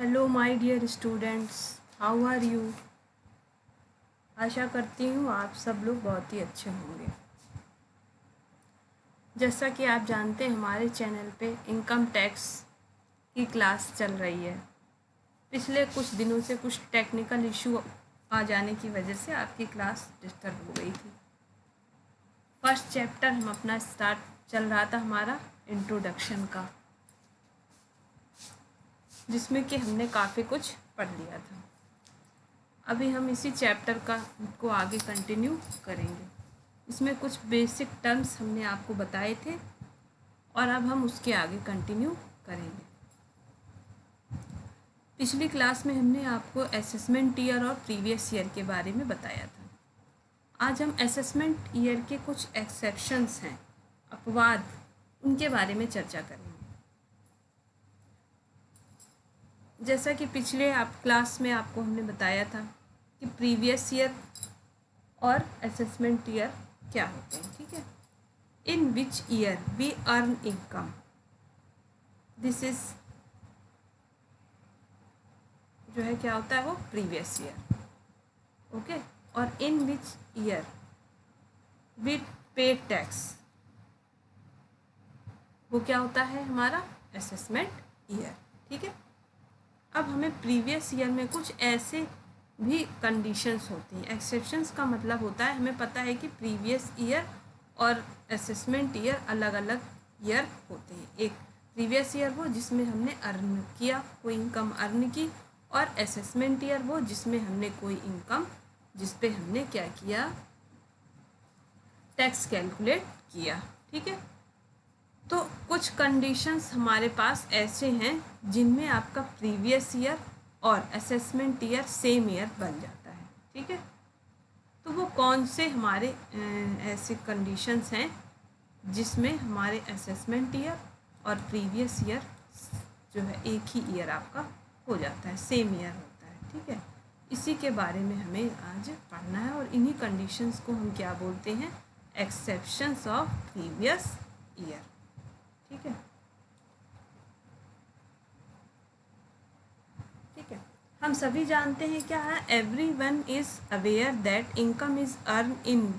Hello my dear students, how are you. आशा करती हूँ आप सब लोग बहुत ही अच्छे होंगे। जैसा कि आप जानते हैं हमारे चैनल पे इनकम टैक्स की क्लास चल रही है। पिछले कुछ दिनों से कुछ टेक्निकल इशू आ जाने की वजह से आपकी क्लास डिस्टर्ब हो गई थी। फर्स्ट चैप्टर हम अपना स्टार्ट चल रहा था हमारा इंट्रोडक्शन का, जिसमें कि हमने काफ़ी कुछ पढ़ लिया था। अभी हम इसी चैप्टर को आगे कंटिन्यू करेंगे। इसमें कुछ बेसिक टर्म्स हमने आपको बताए थे और अब हम उसके आगे कंटिन्यू करेंगे। पिछली क्लास में हमने आपको असेसमेंट ईयर और प्रीवियस ईयर के बारे में बताया था। आज हम असेसमेंट ईयर के कुछ एक्सेप्शंस हैं, अपवाद, उनके बारे में चर्चा करेंगे। जैसा कि पिछले क्लास में आपको हमने बताया था कि प्रीवियस ईयर और असेसमेंट ईयर क्या होते हैं, ठीक है। In which year we earn income, this is जो है क्या होता है वो प्रीवियस ईयर, ओके। और इन विच ईयर वी पे टैक्स, वो क्या होता है हमारा असेसमेंट ईयर, ठीक है। अब हमें प्रीवियस ईयर में कुछ ऐसे भी कंडीशंस होती हैं। एक्सेप्शंस का मतलब होता है हमें पता है कि प्रीवियस ईयर और असेसमेंट ईयर अलग अलग ईयर होते हैं। एक प्रीवियस ईयर वो जिसमें हमने अर्न किया, कोई इनकम अर्न की, और असेसमेंट ईयर वो जिसमें हमने कोई इनकम, जिस पे हमने क्या किया, टैक्स कैलकुलेट किया, ठीक है। तो कुछ कंडीशंस हमारे पास ऐसे हैं जिनमें आपका प्रीवियस ईयर और असेसमेंट ईयर सेम ईयर बन जाता है, ठीक है। तो वो कौन से हमारे ऐसे कंडीशंस हैं जिसमें हमारे असेसमेंट ईयर और प्रीवियस ईयर जो है एक ही ईयर आपका हो जाता है, सेम ईयर होता है, ठीक है। इसी के बारे में हमें आज पढ़ना है और इन्हीं कंडीशंस को हम क्या बोलते हैं, एक्सेप्शंस ऑफ प्रीवियस ईयर, ठीक है। ठीक है, हम सभी जानते हैं क्या है, everyone is aware that income is earn in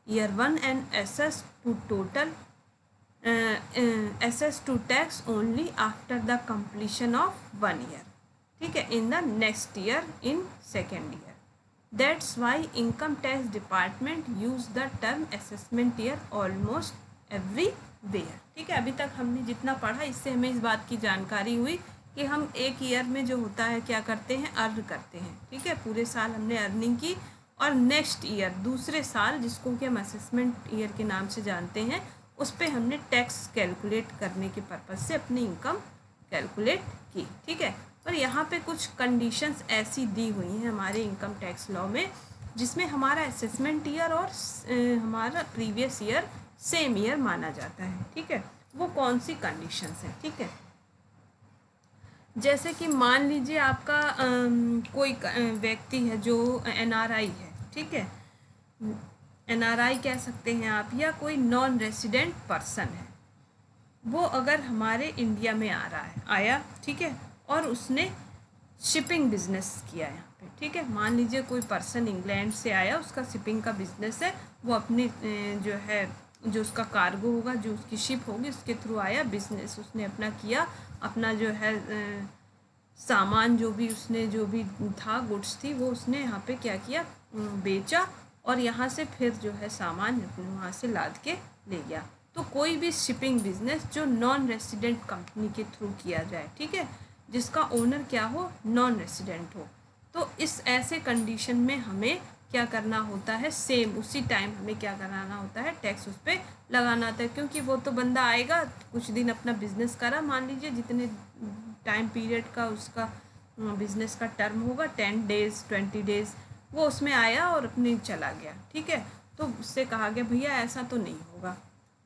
year 1 and assess to total assess to tax only after the completion of 1 year, ठीक है, in the next year in second year. That's why income tax department use the term assessment year almost everywhere, ठीक है। अभी तक हमने जितना पढ़ा इससे हमें इस बात की जानकारी हुई कि हम एक ईयर में जो होता है क्या करते हैं, अर्न करते हैं, ठीक है। पूरे साल हमने अर्निंग की और नेक्स्ट ईयर दूसरे साल, जिसको कि हम असेसमेंट ईयर के नाम से जानते हैं, उस पर हमने टैक्स कैलकुलेट करने के पर्पज़ से अपनी इनकम कैलकुलेट की, ठीक है। पर यहाँ पे कुछ कंडीशंस ऐसी दी हुई हैं हमारे इनकम टैक्स लॉ में जिसमें हमारा असेसमेंट ईयर और हमारा प्रीवियस ईयर सेम ईयर माना जाता है, ठीक है। वो कौन सी कंडीशंस हैं, ठीक है। जैसे कि मान लीजिए आपका कोई व्यक्ति है जो NRI है, ठीक है। NRI कह सकते हैं आप, या कोई नॉन रेसिडेंट पर्सन है, वो अगर हमारे इंडिया में आया, ठीक है, और उसने शिपिंग बिजनेस किया यहाँ पे, ठीक है। मान लीजिए कोई पर्सन इंग्लैंड से आया, उसका शिपिंग का बिजनेस है, वो अपनी जो है, जो उसका कार्गो होगा, जो उसकी शिप होगी, उसके थ्रू आया, बिजनेस उसने अपना किया, अपना जो है सामान जो भी उसने जो भी था, गुड्स थी, वो उसने यहाँ पे क्या किया, बेचा, और यहाँ से फिर जो है सामान वहाँ से लाद के ले गया। तो कोई भी शिपिंग बिजनेस जो नॉन रेसिडेंट कंपनी के थ्रू किया जाए, ठीक है, जिसका ओनर क्या हो, नॉन रेसिडेंट हो, तो इस ऐसे कंडीशन में हमें क्या करना होता है, सेम उसी टाइम हमें क्या कराना होता है, टैक्स उस पर लगाना होता है। क्योंकि वो तो बंदा आएगा, कुछ दिन अपना बिजनेस करा, मान लीजिए जितने टाइम पीरियड का उसका बिजनेस का टर्म होगा, 10 डेज़ 20 डेज़, वो उसमें आया और अपने चला गया, ठीक है। तो उससे कहा गया भैया ऐसा तो नहीं होगा,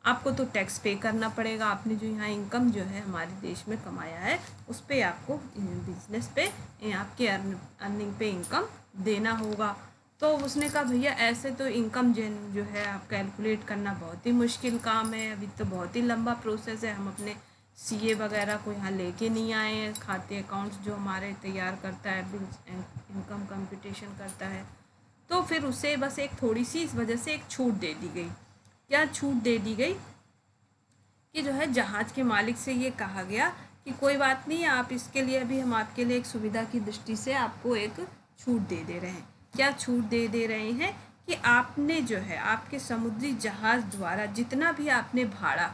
आपको तो टैक्स पे करना पड़ेगा, आपने जो यहाँ इनकम जो है हमारे देश में कमाया है, उस पर आपको बिजनेस पे आपके अर्निंग पे इनकम देना होगा। तो उसने कहा भैया ऐसे तो इनकम जो है आप कैलकुलेट करना बहुत ही मुश्किल काम है, अभी तो बहुत ही लंबा प्रोसेस है, हम अपने सीए वगैरह को यहाँ लेके नहीं आए हैं, खाते अकाउंट्स जो हमारे तैयार करता है, बिल्स इनकम कंप्यूटेशन करता है, तो फिर उसे बस एक थोड़ी सी इस वजह से एक छूट दे दी गई। क्या छूट दे दी गई कि जो है जहाज़ के मालिक से ये कहा गया कि कोई बात नहीं, आप इसके लिए अभी हम आपके लिए एक सुविधा की दृष्टि से आपको एक छूट दे रहे हैं। क्या छूट दे रहे हैं कि आपने जो है आपके समुद्री जहाज़ द्वारा जितना भी आपने भाड़ा,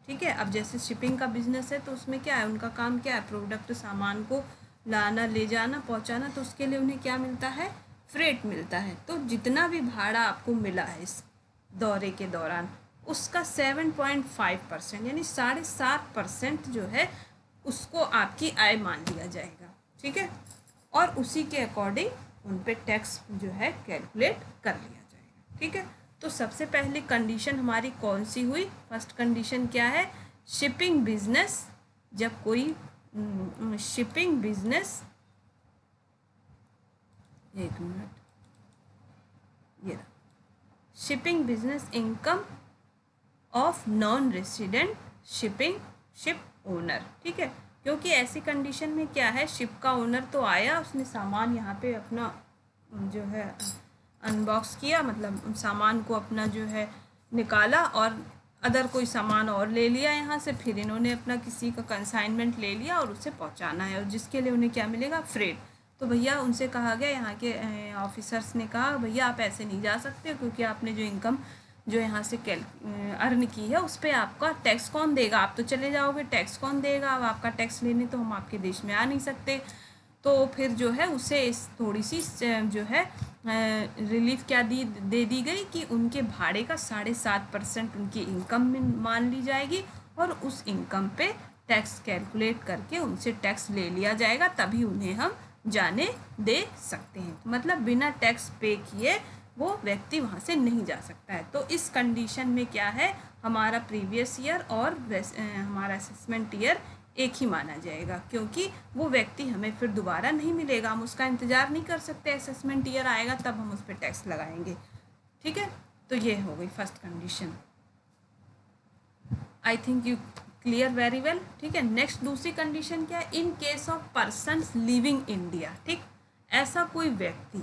ठीक है, अब जैसे शिपिंग का बिजनेस है तो उसमें क्या है, उनका काम क्या है, प्रोडक्ट सामान को लाना, ले जाना, पहुंचाना, तो उसके लिए उन्हें क्या मिलता है, फ्रेट मिलता है। तो जितना भी भाड़ा आपको मिला है इस दौरे के दौरान, उसका 7.5% यानी 7.5% जो है उसको आपकी आय मान लिया जाएगा, ठीक है, और उसी के अकॉर्डिंग उन पे टैक्स जो है कैलकुलेट कर लिया जाएगा, ठीक है। तो सबसे पहली कंडीशन हमारी कौन सी हुई, फर्स्ट कंडीशन क्या है, शिपिंग बिजनेस, जब कोई शिपिंग बिजनेस, एक मिनट, ये shipping business income of non resident ship owner, ठीक है, क्योंकि ऐसी कंडीशन में क्या है, शिप का ओनर तो आया, उसने सामान यहाँ पे अपना जो है अनबॉक्स किया, मतलब सामान को अपना जो है निकाला और अदर कोई सामान और ले लिया यहाँ से, फिर इन्होंने अपना किसी का कंसाइनमेंट ले लिया और उसे पहुँचाना है, और जिसके लिए उन्हें क्या मिलेगा, फ्रेट। तो भैया उनसे कहा गया, यहाँ के ऑफिसर्स ने कहा भैया आप ऐसे नहीं जा सकते, क्योंकि आपने जो इनकम जो यहाँ से अर्न की है उस पर आपका टैक्स कौन देगा, आप तो चले जाओगे, टैक्स कौन देगा, अब आपका टैक्स लेने तो हम आपके देश में आ नहीं सकते। तो फिर जो है उसे इस थोड़ी सी जो है रिलीफ क्या दे दी गई कि उनके भाड़े का 7.5% उनकी इनकम में मान ली जाएगी, और उस इनकम पे टैक्स कैलकुलेट करके उनसे टैक्स ले लिया जाएगा, तभी उन्हें हम जाने दे सकते हैं। मतलब बिना टैक्स पे किए वो व्यक्ति वहाँ से नहीं जा सकता है। तो इस कंडीशन में क्या है, हमारा प्रीवियस ईयर और हमारा असेसमेंट ईयर एक ही माना जाएगा, क्योंकि वो व्यक्ति हमें फिर दोबारा नहीं मिलेगा, हम उसका इंतज़ार नहीं कर सकते, असेसमेंट ईयर आएगा तब हम उस पर टैक्स लगाएंगे, ठीक है। तो ये हो गई first condition. I think you clear very well, ठीक है। नेक्स्ट दूसरी कंडीशन क्या है, in case of persons living India, ठीक, ऐसा कोई व्यक्ति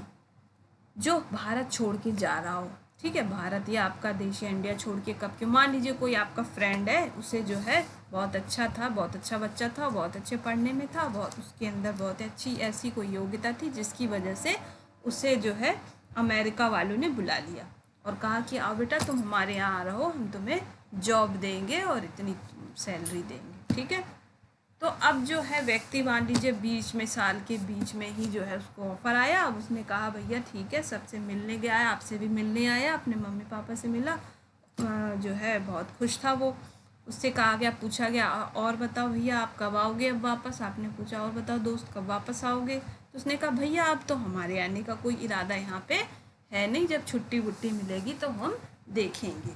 जो भारत छोड़ के जा रहा हो, ठीक है, भारत या आपका देश या इंडिया छोड़ के कब क्यों, मान लीजिए कोई आपका फ्रेंड है, उसे जो है बहुत अच्छा था, बहुत अच्छा बच्चा था, बहुत अच्छे पढ़ने में था, बहुत उसके अंदर बहुत अच्छी ऐसी कोई योग्यता थी जिसकी वजह से उसे जो है अमेरिका वालों ने बुला लिया और कहा कि आओ बेटा तुम हमारे यहाँ रहो, हम तुम्हें जॉब देंगे और इतनी सैलरी देंगे, ठीक है। तो अब जो है व्यक्ति मान लीजिए बीच में, साल के बीच में ही जो है उसको ऑफ़र आया, अब उसने कहा भैया ठीक है, सबसे मिलने गया है, आपसे भी मिलने आया, अपने मम्मी पापा से मिला, जो है बहुत खुश था वो। उससे कहा गया, पूछा गया और बताओ भैया आप कब आओगे अब वापस, आपने पूछा और बताओ दोस्त कब वापस आओगे, तो उसने कहा भैया अब तो हमारे आने का कोई इरादा यहाँ पे है नहीं, जब छुट्टी वुट्टी मिलेगी तो हम देखेंगे,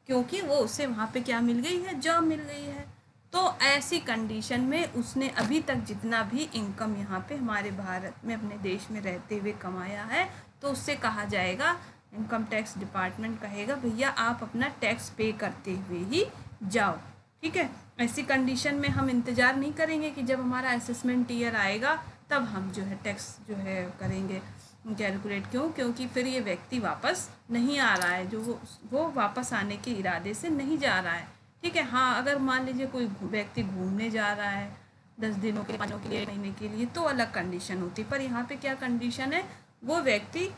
क्योंकि वो उसे वहाँ पे क्या मिल गई है, जॉब मिल गई है। तो ऐसी कंडीशन में उसने अभी तक जितना भी इनकम यहाँ पे हमारे भारत में अपने देश में रहते हुए कमाया है, तो उससे कहा जाएगा, इनकम टैक्स डिपार्टमेंट कहेगा भैया आप अपना टैक्स पे करते हुए ही जाओ, ठीक है। ऐसी कंडीशन में हम इंतज़ार नहीं करेंगे कि जब हमारा असेसमेंट ईयर आएगा तब हम जो है टैक्स जो है करेंगे कैलकुलेट, क्योंकि फिर ये व्यक्ति वापस नहीं आ रहा है, जो वो वापस आने के इरादे से नहीं जा रहा है, ठीक है। हाँ, अगर मान लीजिए कोई व्यक्ति घूमने जा रहा है 10 दिनों के लिए, 5 के लिए, महीने के लिए, तो अलग कंडीशन होती है, पर यहाँ पे क्या कंडीशन है, वो व्यक्ति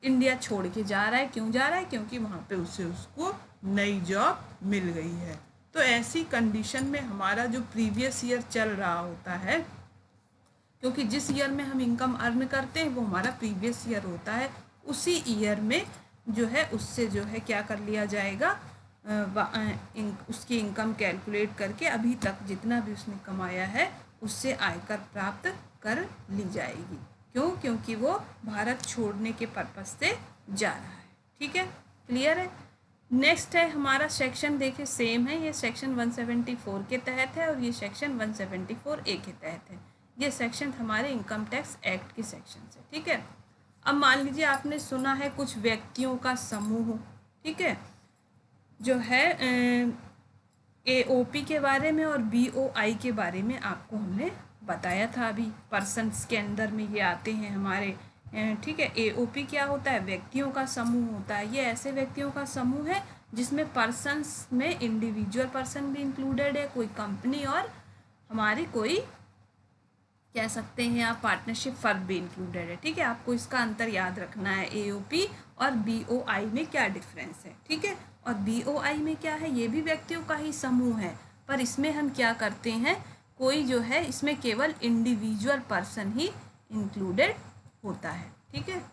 इंडिया छोड़ के जा रहा है, क्यों जा रहा है, क्योंकि वहाँ पे उसको नई जॉब मिल गई है। तो ऐसी कंडीशन में हमारा जो प्रीवियस ईयर चल रहा होता है, क्योंकि जिस ईयर में हम इनकम अर्न करते हैं वो हमारा प्रीवियस ईयर होता है, उसी ईयर में जो है उससे जो है क्या कर लिया जाएगा, उसकी इनकम कैलकुलेट करके अभी तक जितना भी उसने कमाया है उससे आयकर प्राप्त कर ली जाएगी। क्यों, क्योंकि वो भारत छोड़ने के पर्पज से जा रहा है, ठीक है, क्लियर है। नेक्स्ट है हमारा सेक्शन, देखिए सेम है, ये सेक्शन 174 के तहत है और ये सेक्शन 174A के तहत है, ये सेक्शन हमारे इनकम टैक्स एक्ट के सेक्शन से, ठीक है। अब मान लीजिए आपने सुना है कुछ व्यक्तियों का समूह, ठीक है, जो है AOP के बारे में और BOI के बारे में आपको हमने बताया था अभी। पर्सन्स के अंदर में ये आते हैं हमारे, ठीक है। AOP क्या होता है? व्यक्तियों का समूह होता है। ये ऐसे व्यक्तियों का समूह है जिसमें पर्सन्स में इंडिविजुअल पर्सन भी इंक्लूडेड है, कोई कंपनी और हमारी कोई कह सकते हैं आप पार्टनरशिप फर्म भी इंक्लूडेड है, ठीक है। आपको इसका अंतर याद रखना है, AOP और BOI में क्या डिफरेंस है, ठीक है। और BOI में क्या है? ये भी व्यक्तियों का ही समूह है, पर इसमें हम क्या करते हैं, कोई जो है इसमें केवल इंडिविजुअल पर्सन ही इंक्लूडेड होता है, ठीक है।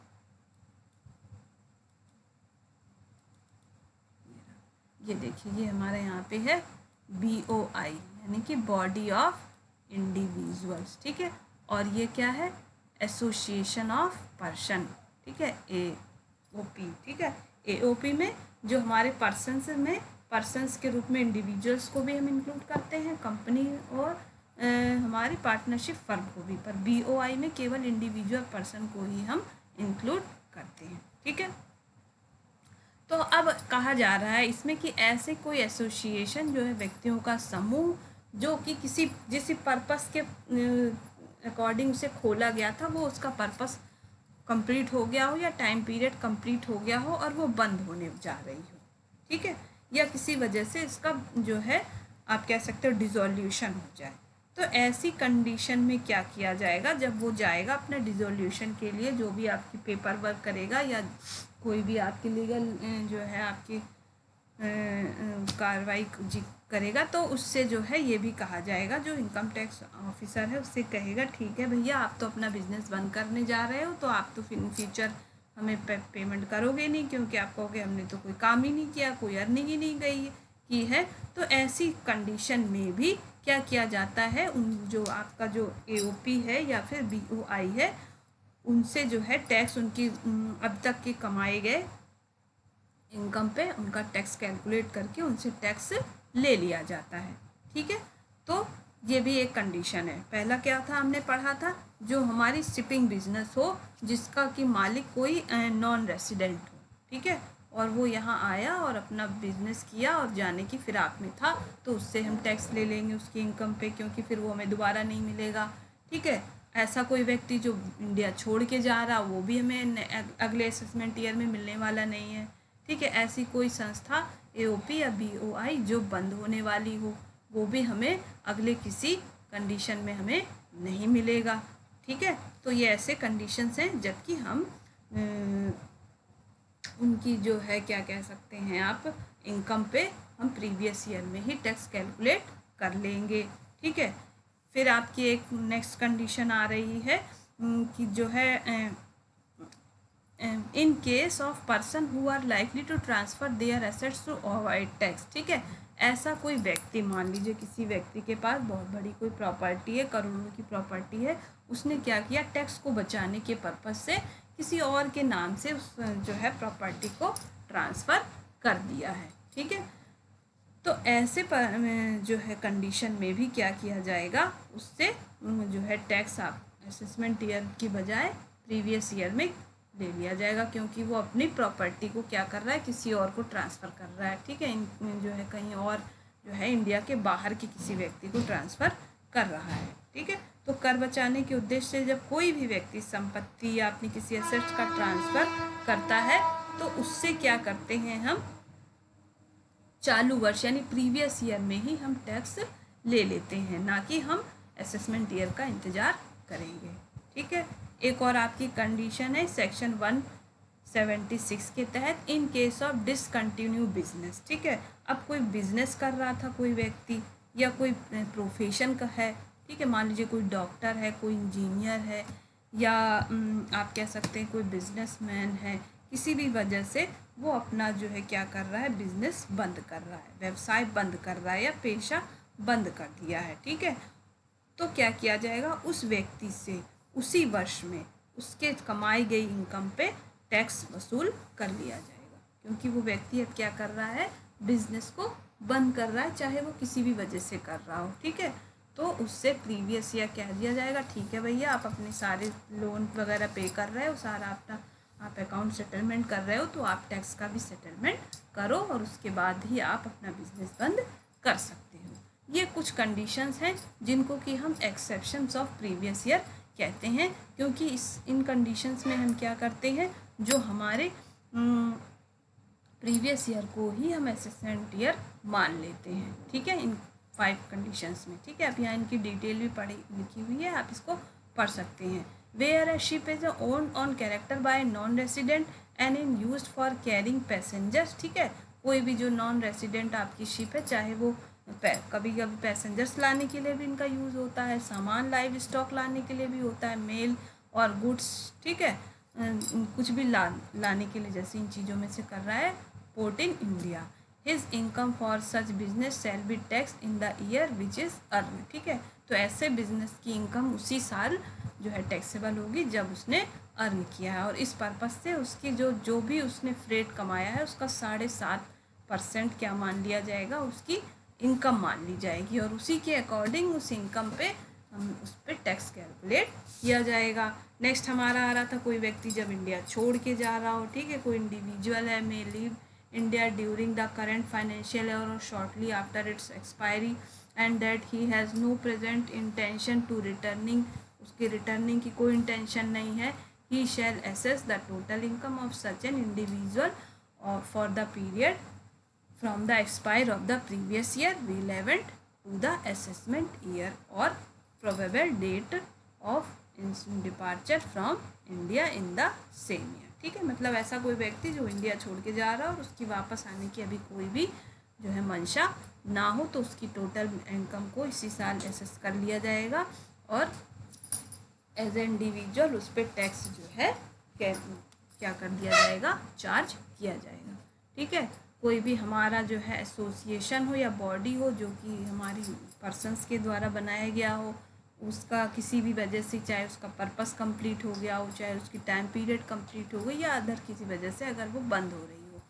ये देखिए, ये हमारे यहाँ पे है BOI यानी कि बॉडी ऑफ इंडिविजुअल्स, ठीक है। और ये क्या है? एसोसिएशन ऑफ पर्सन, ठीक है, AOP, ठीक है। AOP में जो हमारे पर्सन्स के रूप में इंडिविजुअल्स को भी हम इंक्लूड करते हैं, कंपनी और हमारी पार्टनरशिप फर्म को भी, पर BOI में केवल इंडिविजुअल पर्सन को ही हम इंक्लूड करते हैं, ठीक है। तो अब कहा जा रहा है इसमें कि ऐसे कोई एसोसिएशन जो है व्यक्तियों का समूह जो कि जिस पर्पस के अकॉर्डिंग उसे खोला गया था, वो उसका पर्पस कंप्लीट हो गया हो या टाइम पीरियड कंप्लीट हो गया हो और वो बंद होने जा रही हो, ठीक है, या किसी वजह से इसका जो है आप कह सकते हो डिसोल्यूशन हो जाए। तो ऐसी कंडीशन में क्या किया जाएगा? जब वो जाएगा अपने डिसोल्यूशन के लिए, जो भी आपकी पेपर वर्क करेगा या कोई भी आपकी लीगल जो है आपकी कार्रवाई करेगा, तो उससे जो है ये भी कहा जाएगा, जो इनकम टैक्स ऑफिसर है उससे कहेगा ठीक है भैया, आप तो अपना बिजनेस बंद करने जा रहे हो, तो आप तो इन फ्यूचर हमें पेमेंट करोगे नहीं, क्योंकि आप कहोगे हमने तो कोई काम ही नहीं किया, कोई अर्निंग ही नहीं की है। तो ऐसी कंडीशन में भी क्या किया जाता है, उन जो आपका जो AOP है या फिर BOI है, उनसे जो है टैक्स उनकी अब तक के कमाए गए इनकम पे उनका टैक्स कैलकुलेट करके उनसे टैक्स ले लिया जाता है, ठीक है। तो ये भी एक कंडीशन है। पहला क्या था हमने पढ़ा था, जो हमारी शिपिंग बिजनेस हो जिसका कि मालिक कोई नॉन रेसिडेंट हो, ठीक है, और वो यहाँ आया और अपना बिजनेस किया और जाने की फिराक में था, तो उससे हम टैक्स ले लेंगे उसकी इनकम पे, क्योंकि फिर वो हमें दोबारा नहीं मिलेगा, ठीक है। ऐसा कोई व्यक्ति जो इंडिया छोड़ के जा रहा, वो भी हमें अगले असेसमेंट ईयर में मिलने वाला नहीं है, ठीक है। ऐसी कोई संस्था AOP या BOI जो बंद होने वाली हो, वो भी हमें अगले किसी कंडीशन में हमें नहीं मिलेगा, ठीक है। तो ये ऐसे कंडीशंस हैं, जबकि हम उनकी जो है क्या कह सकते हैं आप, इनकम पे हम प्रीवियस ईयर में ही टैक्स कैलकुलेट कर लेंगे, ठीक है। फिर आपकी एक नेक्स्ट कंडीशन आ रही है कि जो है in case of person who are likely to transfer their assets to avoid tax, ठीक है। ऐसा कोई व्यक्ति, मान लीजिए किसी व्यक्ति के पास बहुत बड़ी कोई प्रॉपर्टी है, करोड़ों की प्रॉपर्टी है, उसने क्या किया, टैक्स को बचाने के पर्पस से किसी और के नाम से उस जो है प्रॉपर्टी को ट्रांसफ़र कर दिया है, ठीक है। तो ऐसे जो है कंडीशन में भी क्या किया जाएगा, उससे जो है टैक्स आप असेसमेंट ईयर की बजाय प्रीवियस ईयर में ले लिया जाएगा, क्योंकि वो अपनी प्रॉपर्टी को क्या कर रहा है, किसी और को ट्रांसफ़र कर रहा है, ठीक है। जो है कहीं और जो है इंडिया के बाहर के किसी व्यक्ति को ट्रांसफ़र कर रहा है, ठीक है। तो कर बचाने के उद्देश्य से जब कोई भी व्यक्ति संपत्ति या अपनी किसी एसेट्स का ट्रांसफ़र करता है, तो उससे क्या करते हैं हम, चालू वर्ष यानी प्रीवियस ईयर में ही हम टैक्स ले लेते हैं, ना कि हम असेसमेंट ईयर का इंतज़ार करेंगे, ठीक है। एक और आपकी कंडीशन है सेक्शन 176 के तहत, इन केस ऑफ डिसकंटिन्यू बिजनेस, ठीक है। अब कोई बिजनेस कर रहा था कोई व्यक्ति या कोई प्रोफेशन का है, ठीक है, मान लीजिए कोई डॉक्टर है, कोई इंजीनियर है, या आप कह सकते हैं कोई बिजनेसमैन है, किसी भी वजह से वो अपना जो है क्या कर रहा है, बिजनेस बंद कर रहा है, व्यवसाय बंद कर रहा है या पेशा बंद कर दिया है, ठीक है। तो क्या किया जाएगा, उस व्यक्ति से उसी वर्ष में उसके कमाई गई इनकम पे टैक्स वसूल कर लिया जाएगा, क्योंकि वो व्यक्ति अब क्या कर रहा है, बिजनेस को बंद कर रहा है, चाहे वो किसी भी वजह से कर रहा हो, ठीक है। तो उससे प्रीवियस ईयर कह दिया जाएगा, ठीक है भैया, आप अपने सारे लोन वगैरह पे कर रहे हो, सारा अपना आप अकाउंट सेटलमेंट कर रहे हो, तो आप टैक्स का भी सेटलमेंट करो और उसके बाद ही आप अपना बिजनेस बंद कर सकते ये कुछ कंडीशंस हैं जिनको कि हम एक्सेप्शंस ऑफ प्रीवियस ईयर कहते हैं, क्योंकि इन कंडीशंस में हम क्या करते हैं, जो हमारे प्रीवियस ईयर को ही हम असेसमेंट ईयर मान लेते हैं। ठीक है, इन 5 कंडीशंस में। ठीक है, अब यहाँ इनकी डिटेल भी लिखी हुई है, आप इसको पढ़ सकते हैं। Where a ship is owned on character by non resident and in used for carrying passengers. ठीक है, कोई भी जो नॉन रेसिडेंट आपकी शिप है, चाहे वो कभी कभी पैसेंजर्स लाने के लिए भी इनका यूज़ होता है, सामान लाइव स्टॉक लाने के लिए भी होता है, मेल और गुड्स। ठीक है, कुछ भी लाने के लिए, जैसे इन चीज़ों में से कर रहा है port in India. His income for such business shall be tax in the year which is earn. ठीक है, तो ऐसे बिजनेस की इनकम उसी साल जो है टैक्सेबल होगी जब उसने अर्न किया है, और इस पर्पज़ से उसकी जो भी उसने फ्रेट कमाया है उसका 7.5% क्या मान लिया जाएगा, उसकी इनकम मान ली जाएगी, और उसी के अकॉर्डिंग उस इनकम पे हम उस पर टैक्स कैलकुलेट किया जाएगा। नेक्स्ट हमारा आ रहा था, कोई व्यक्ति जब इंडिया छोड़ के जा रहा हो, ठीक है, कोई इंडिविजुअल है, may leave India during the current financial year और shortly after its expiry and that he has no present intention to returning, उसकी रिटर्निंग की कोई इंटेंशन नहीं है, he shall assess the total income of such an individual for the period from the expire of the previous year relevant to the assessment year or probable date of departure from India in the same year। ठीक है, मतलब ऐसा कोई व्यक्ति जो India छोड़ के जा रहा है और उसकी वापस आने की अभी कोई भी जो है मंशा ना हो, तो उसकी टोटल इनकम को इसी साल एसेस कर लिया जाएगा और एज ए इंडिविजुअल उस पर टैक्स जो है क्या कर दिया जाएगा, चार्ज किया जाएगा। ठीक है, कोई भी हमारा जो है एसोसिएशन हो या बॉडी हो जो कि हमारी पर्सन्स के द्वारा बनाया गया हो, उसका किसी भी वजह से, चाहे उसका पर्पस कंप्लीट हो गया हो, चाहे उसकी टाइम पीरियड कंप्लीट हो गई, या अदर किसी वजह से अगर वो बंद हो रही हो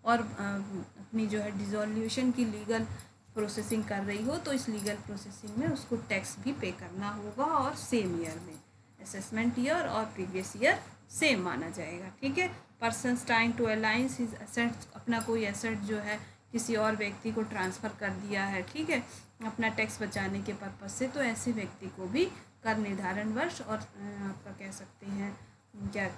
और अपनी जो है डिसोल्यूशन की लीगल प्रोसेसिंग कर रही हो, तो इस लीगल प्रोसेसिंग में उसको टैक्स भी पे करना होगा, और सेम ईयर में असेसमेंट ईयर और प्रीवियस ईयर सेम माना जाएगा। ठीक है, persons trying to alienate his assets, अपना कोई एसेट जो है किसी और व्यक्ति को ट्रांसफ़र कर दिया है, ठीक है, अपना टैक्स बचाने के पर्पज़ से, तो ऐसे व्यक्ति को भी कर निर्धारण वर्ष और आपका कह सकते हैं क्या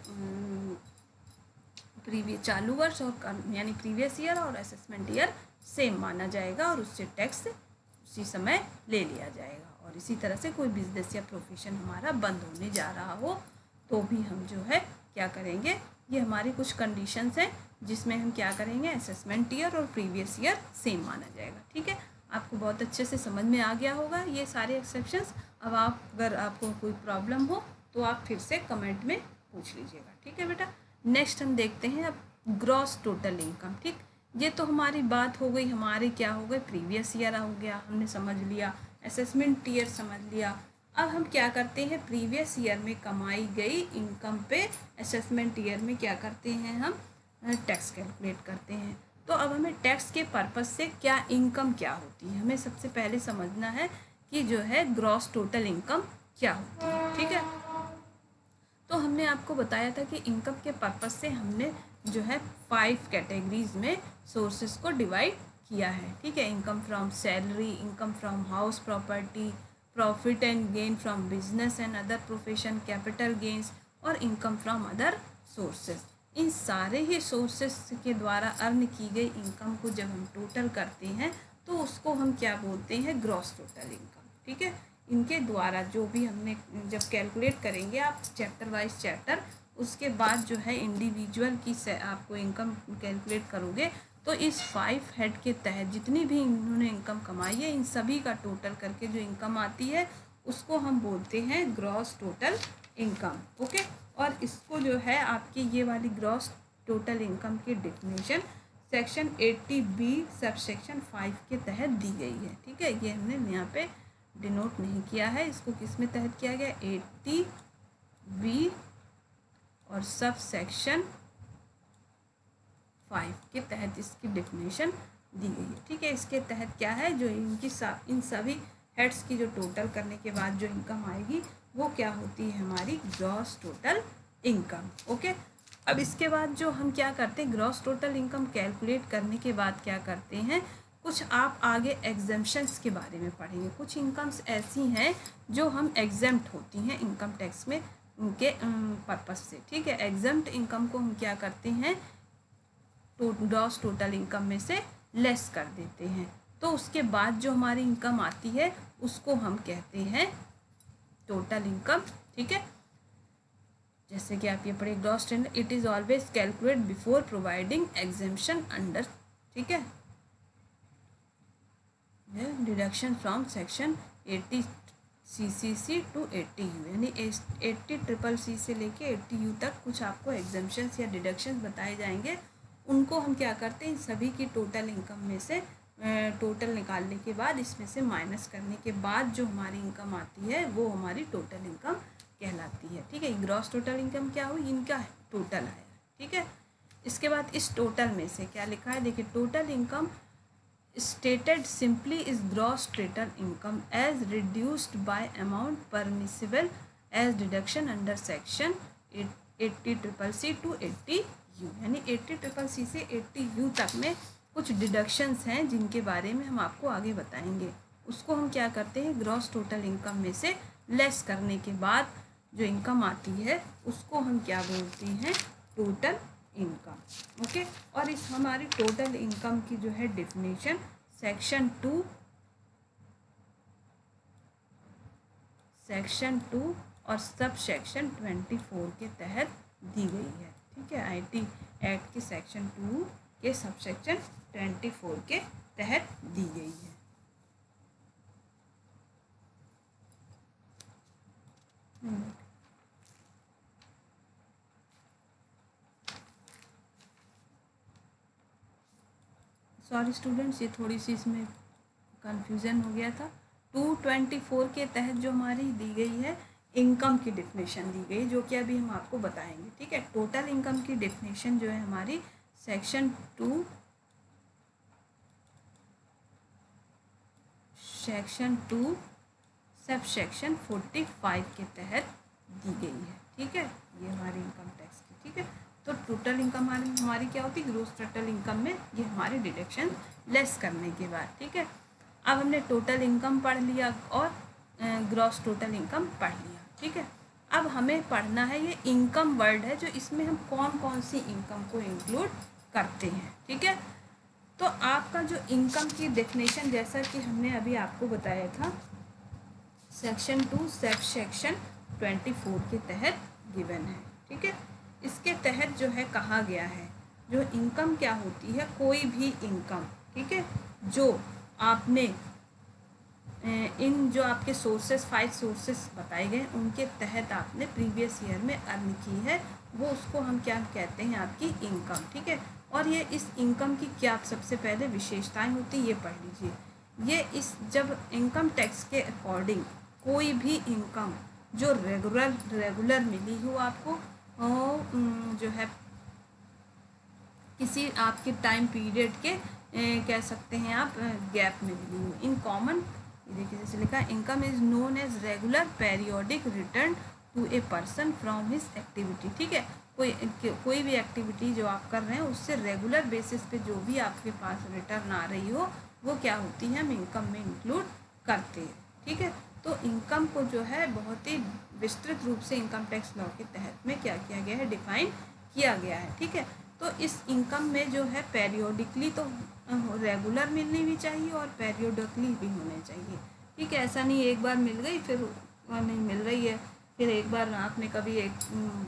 चालू वर्ष और यानी प्रीवियस ईयर और असेसमेंट ईयर सेम माना जाएगा और उससे टैक्स उसी समय ले लिया जाएगा। और इसी तरह से कोई बिजनेस या प्रोफेशन हमारा बंद होने जा रहा हो तो भी हम जो है क्या करेंगे, ये हमारी कुछ कंडीशंस हैं जिसमें हम क्या करेंगे, असेसमेंट ईयर और प्रीवियस ईयर सेम माना जाएगा। ठीक है, आपको बहुत अच्छे से समझ में आ गया होगा ये सारे एक्सेप्शंस। अब अगर आपको कोई प्रॉब्लम हो तो आप फिर से कमेंट में पूछ लीजिएगा। ठीक है बेटा, नेक्स्ट हम देखते हैं अब ग्रॉस टोटल इनकम। ठीक, ये तो हमारी बात हो गई, हमारी क्या हो गई, प्रीवियस ईयर हो गया, हमने समझ लिया, असेसमेंट ईयर समझ लिया। अब हम क्या करते हैं, प्रीवियस ईयर में कमाई गई इनकम पे असेसमेंट ईयर में क्या करते हैं, हम टैक्स कैलकुलेट करते हैं। तो अब हमें टैक्स के पर्पस से क्या इनकम क्या होती है, हमें सबसे पहले समझना है कि जो है ग्रॉस टोटल इनकम क्या होती है। ठीक है, तो हमने आपको बताया था कि इनकम के पर्पस से हमने जो है 5 कैटेगरीज में सोर्सेस को डिवाइड किया है। ठीक है, income from salary, income from house property, profit and gain from business and other profession, capital gains और इनकम फ्रॉम अदर सोर्सेस। इन सारे ही सोर्सेस के द्वारा अर्न की गई इनकम को जब हम टोटल करते हैं तो उसको हम क्या बोलते हैं, ग्रॉस टोटल इनकम। ठीक है, इनके द्वारा जो भी हमने जब कैलकुलेट करेंगे आप चैप्टर वाइज चैप्टर, उसके बाद जो है इंडिविजुअल की से आपको इनकम कैलकुलेट करोगे तो इस 5 हेड के तहत जितनी भी इन्होंने इनकम कमाई है इन सभी का टोटल करके जो इनकम आती है उसको हम बोलते हैं ग्रॉस टोटल इनकम। ओके, और इसको जो है आपकी ये वाली ग्रॉस टोटल इनकम की डेफिनेशन सेक्शन 80B सबसेक्शन 5 के तहत दी गई है। ठीक है, ये हमने यहाँ पे डिनोट नहीं किया है, इसको किस में तहत किया गया, 80B और सब सेक्शन 5 के तहत इसकी डेफिनेशन दी गई है। ठीक है, इसके तहत क्या है, जो इन सभी हेड्स की जो टोटल करने के बाद जो इनकम आएगी वो क्या होती है, हमारी ग्रॉस टोटल इनकम। ओके, अब इसके बाद जो हम क्या करते हैं, ग्रॉस टोटल इनकम कैलकुलेट करने के बाद क्या करते हैं, कुछ आप आगे एग्जेम्पशंस के बारे में पढ़ेंगे। कुछ इनकम्स ऐसी हैं जो हम एग्जेम्प्ट होती हैं इनकम टैक्स में उनके पर्पस से, ठीक है। एग्जेम्प्ट इनकम को हम क्या करते हैं, ग्रॉस टोटल इनकम में से लेस कर देते हैं। तो उसके बाद जो हमारी इनकम आती है उसको हम कहते हैं टोटल इनकम, ठीक है। जैसे कि आप ये पढ़े, gross total it is always calculate before providing exemption under, ठीक है, deduction from section 80 CCC to 80 U, यानी 80 ट्रिपल सी से लेके 80 U तक कुछ आपको एग्जेम्पशंस या डिडक्शंस बताए जाएंगे। उनको हम क्या करते हैं, सभी की टोटल इनकम में से टोटल निकालने के बाद इसमें से माइनस करने के बाद जो हमारी इनकम आती है वो हमारी टोटल इनकम कहलाती है, ठीक है। ग्रॉस टोटल इनकम क्या हुई, इनका टोटल आया, ठीक है। इसके बाद इस टोटल में से क्या लिखा है, देखिए, total income stated simply is gross total income as reduced by amount permissible as deduction under section 80 triple C to 80 U, यानी 80 ट्रिपल सी से 80 U तक में कुछ डिडक्शंस हैं जिनके बारे में हम आपको आगे बताएंगे। उसको हम क्या करते हैं, ग्रॉस टोटल इनकम में से लेस करने के बाद जो इनकम आती है उसको हम क्या बोलते हैं, टोटल इनकम, ओके। और इस हमारी टोटल इनकम की जो है डेफिनेशन सेक्शन 2 और सब सेक्शन 24 के तहत दी गई है, ठीक है। IT एक्ट के सेक्शन 2 के सब सेक्शन 24 के तहत दी गई है। सॉरी स्टूडेंट्स, ये थोड़ी सी इसमें कन्फ्यूज़न हो गया था। 224 के तहत जो हमारी दी गई है इनकम की डेफिनेशन दी गई, जो कि अभी हम आपको बताएंगे, ठीक है। टोटल इनकम की डेफिनेशन जो है हमारी सेक्शन 2 सब सेक्शन 45 के तहत दी गई है, ठीक है। ये हमारी इनकम टैक्स की, ठीक है। तो टोटल इनकम हमारी क्या होती है, ग्रोस टोटल इनकम में ये हमारी डिडक्शन लेस करने के बाद, ठीक है। अब हमने टोटल इनकम पढ़ लिया और ग्रॉस टोटल इनकम पढ़ लिया, ठीक है। अब हमें पढ़ना है ये इनकम वर्ड है, जो इसमें हम कौन कौन सी इनकम को इंक्लूड करते हैं, ठीक है। तो आपका जो इनकम की डेफिनेशन, जैसा कि हमने अभी आपको बताया था, सेक्शन 2 सब सेक्शन 24 के तहत गिवन है, ठीक है। इसके तहत जो है कहा गया है, जो इनकम क्या होती है, कोई भी इनकम, ठीक है, जो आपने इन जो आपके सोर्सेस 5 सोर्सेस बताए गए उनके तहत आपने प्रीवियस ईयर में अर्न की है, वो उसको हम क्या कहते हैं, आपकी इनकम, ठीक है। और ये इस इनकम की क्या सबसे पहले विशेषताएं होती है, ये पढ़ लीजिए। ये जब इनकम टैक्स के अकॉर्डिंग कोई भी इनकम जो रेगुलर मिली हो आपको, और जो है किसी आपके टाइम पीरियड के कह सकते हैं आप गैप में मिली हो, इन कॉमन, देखिए जैसे लिखा है, income is known as regular periodic return to a person from his activity, ठीक है। कोई भी एक्टिविटी जो आप कर रहे हैं उससे रेगुलर बेसिस पे जो भी आपके पास रिटर्न आ रही हो वो क्या होती है, हम इनकम में इंक्लूड करते हैं, ठीक है। तो इनकम को जो है बहुत ही विस्तृत रूप से इनकम टैक्स लॉ के तहत में क्या किया गया है, डिफाइन किया गया है, ठीक है। तो इस इनकम में जो है पेरियोडिकली तो रेगुलर मिलनी भी चाहिए और पेरियोडिकली भी होने चाहिए, ठीक है। ऐसा नहीं एक बार मिल गई फिर नहीं मिल रही है, फिर एक बार आपने कभी एक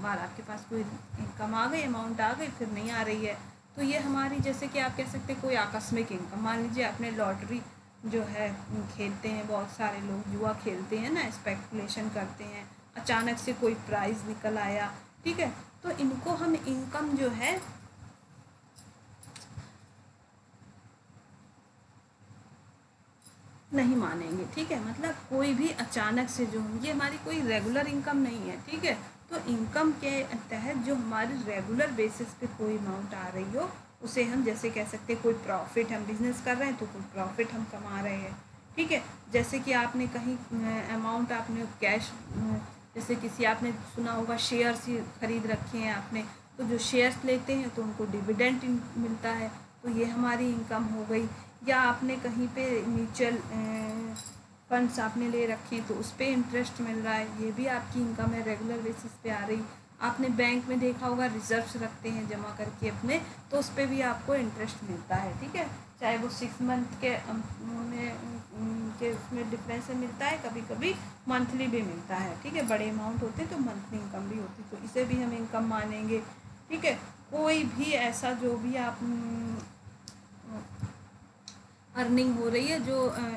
बार आपके पास कोई इनकम आ गई, अमाउंट आ गई, फिर नहीं आ रही है, तो ये हमारी, जैसे कि आप कह सकते हैं कोई आकस्मिक इनकम, मान लीजिए आपने लॉटरी जो है खेलते हैं, बहुत सारे लोग जुआ खेलते हैं ना, स्पेकुलेशन करते हैं, अचानक से कोई प्राइज़ निकल आया, ठीक है। तो इनको हम इनकम जो है नहीं मानेंगे, ठीक है। मतलब कोई भी अचानक से जो, ये हमारी कोई रेगुलर इनकम नहीं है, ठीक है। तो इनकम के तहत जो हमारी रेगुलर बेसिस पे कोई अमाउंट आ रही हो उसे हम जैसे कह सकते हैं, कोई प्रॉफिट, हम बिजनेस कर रहे हैं तो कोई प्रॉफिट हम कमा रहे हैं, ठीक है। जैसे कि आपने कहीं अमाउंट आपने कैश, जैसे किसी आपने सुना होगा शेयर्स ही खरीद रखे हैं आपने, तो जो शेयर्स लेते हैं तो उनको डिविडेंड मिलता है, तो ये हमारी इनकम हो गई। या आपने कहीं पे म्यूचुअल फंड्स आपने ले रखी तो उस पर इंटरेस्ट मिल रहा है, ये भी आपकी इनकम है, रेगुलर बेसिस पे आ रही। आपने बैंक में देखा होगा रिजर्व्स रखते हैं जमा करके अपने, तो उस पर भी आपको इंटरेस्ट मिलता है, ठीक है। चाहे वो 6 मंथ के उसमें डिफरेंस से मिलता है, कभी कभी मंथली भी मिलता है, ठीक है। बड़े अमाउंट होते हैं तो मंथली इनकम भी होती है, तो इसे भी हम इनकम मानेंगे, ठीक है। कोई भी ऐसा जो भी आप अर्निंग हो रही है जो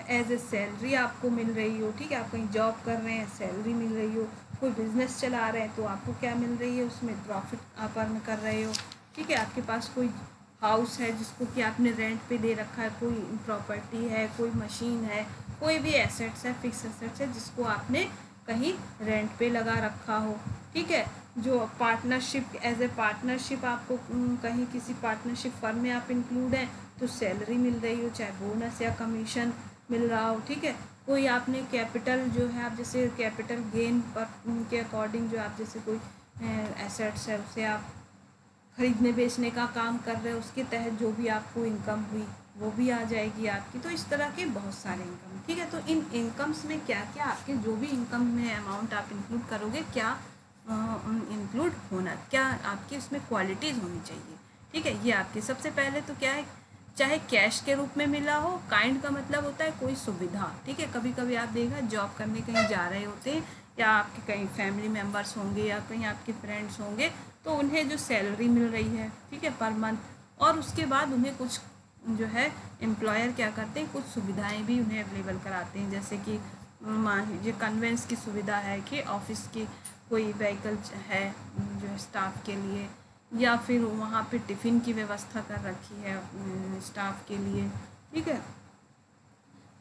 एज ए सैलरी आपको मिल रही हो, ठीक है। आप कहीं जॉब कर रहे हैं, सैलरी मिल रही हो, कोई बिजनेस चला रहे हैं तो आपको क्या मिल रही है, उसमें प्रॉफिट आप अर्न कर रहे हो, ठीक है। आपके पास कोई हाउस है जिसको कि आपने रेंट पे दे रखा है, कोई प्रॉपर्टी है, कोई मशीन है, कोई भी एसेट्स है, फिक्स एसेट्स है जिसको आपने कहीं रेंट पे लगा रखा हो, ठीक है। जो पार्टनरशिप, एज ए पार्टनरशिप आपको कहीं किसी पार्टनरशिप फर्म में आप इंक्लूड हैं तो सैलरी मिल रही हो, चाहे बोनस या कमीशन मिल रहा हो, ठीक है। कोई आपने कैपिटल जो है, आप जैसे कैपिटल गेन पर के अकॉर्डिंग जो आप जैसे कोई एसेट्स है उसे आप खरीदने बेचने का काम कर रहे हो, उसके तहत जो भी आपको इनकम हुई वो भी आ जाएगी आपकी। तो इस तरह के बहुत सारे इनकम, ठीक है। तो इन इनकम्स में क्या क्या आपके जो भी इनकम में अमाउंट आप इंक्लूड करोगे, क्या इंक्लूड होना, क्या आपकी उसमें क्वालिटीज़ होनी चाहिए, ठीक है। ये आपकी सबसे पहले तो क्या है, चाहे कैश के रूप में मिला हो, काइंड का मतलब होता है कोई सुविधा, ठीक है। कभी कभी आप देखा जॉब करने कहीं जा रहे होते हैं, या आपके कहीं फैमिली मेम्बर्स होंगे या कहीं आपके फ्रेंड्स होंगे, तो उन्हें जो सैलरी मिल रही है, ठीक है, पर मंथ, और उसके बाद उन्हें कुछ जो है एम्प्लॉयर क्या करते हैं, कुछ सुविधाएं भी उन्हें अवेलेबल कराते हैं, जैसे कि मान लीजिए कन्वेंस की सुविधा है कि ऑफिस की कोई व्हीकल है जो है स्टाफ के लिए, या फिर वहाँ पे टिफ़िन की व्यवस्था कर रखी है स्टाफ के लिए, ठीक है।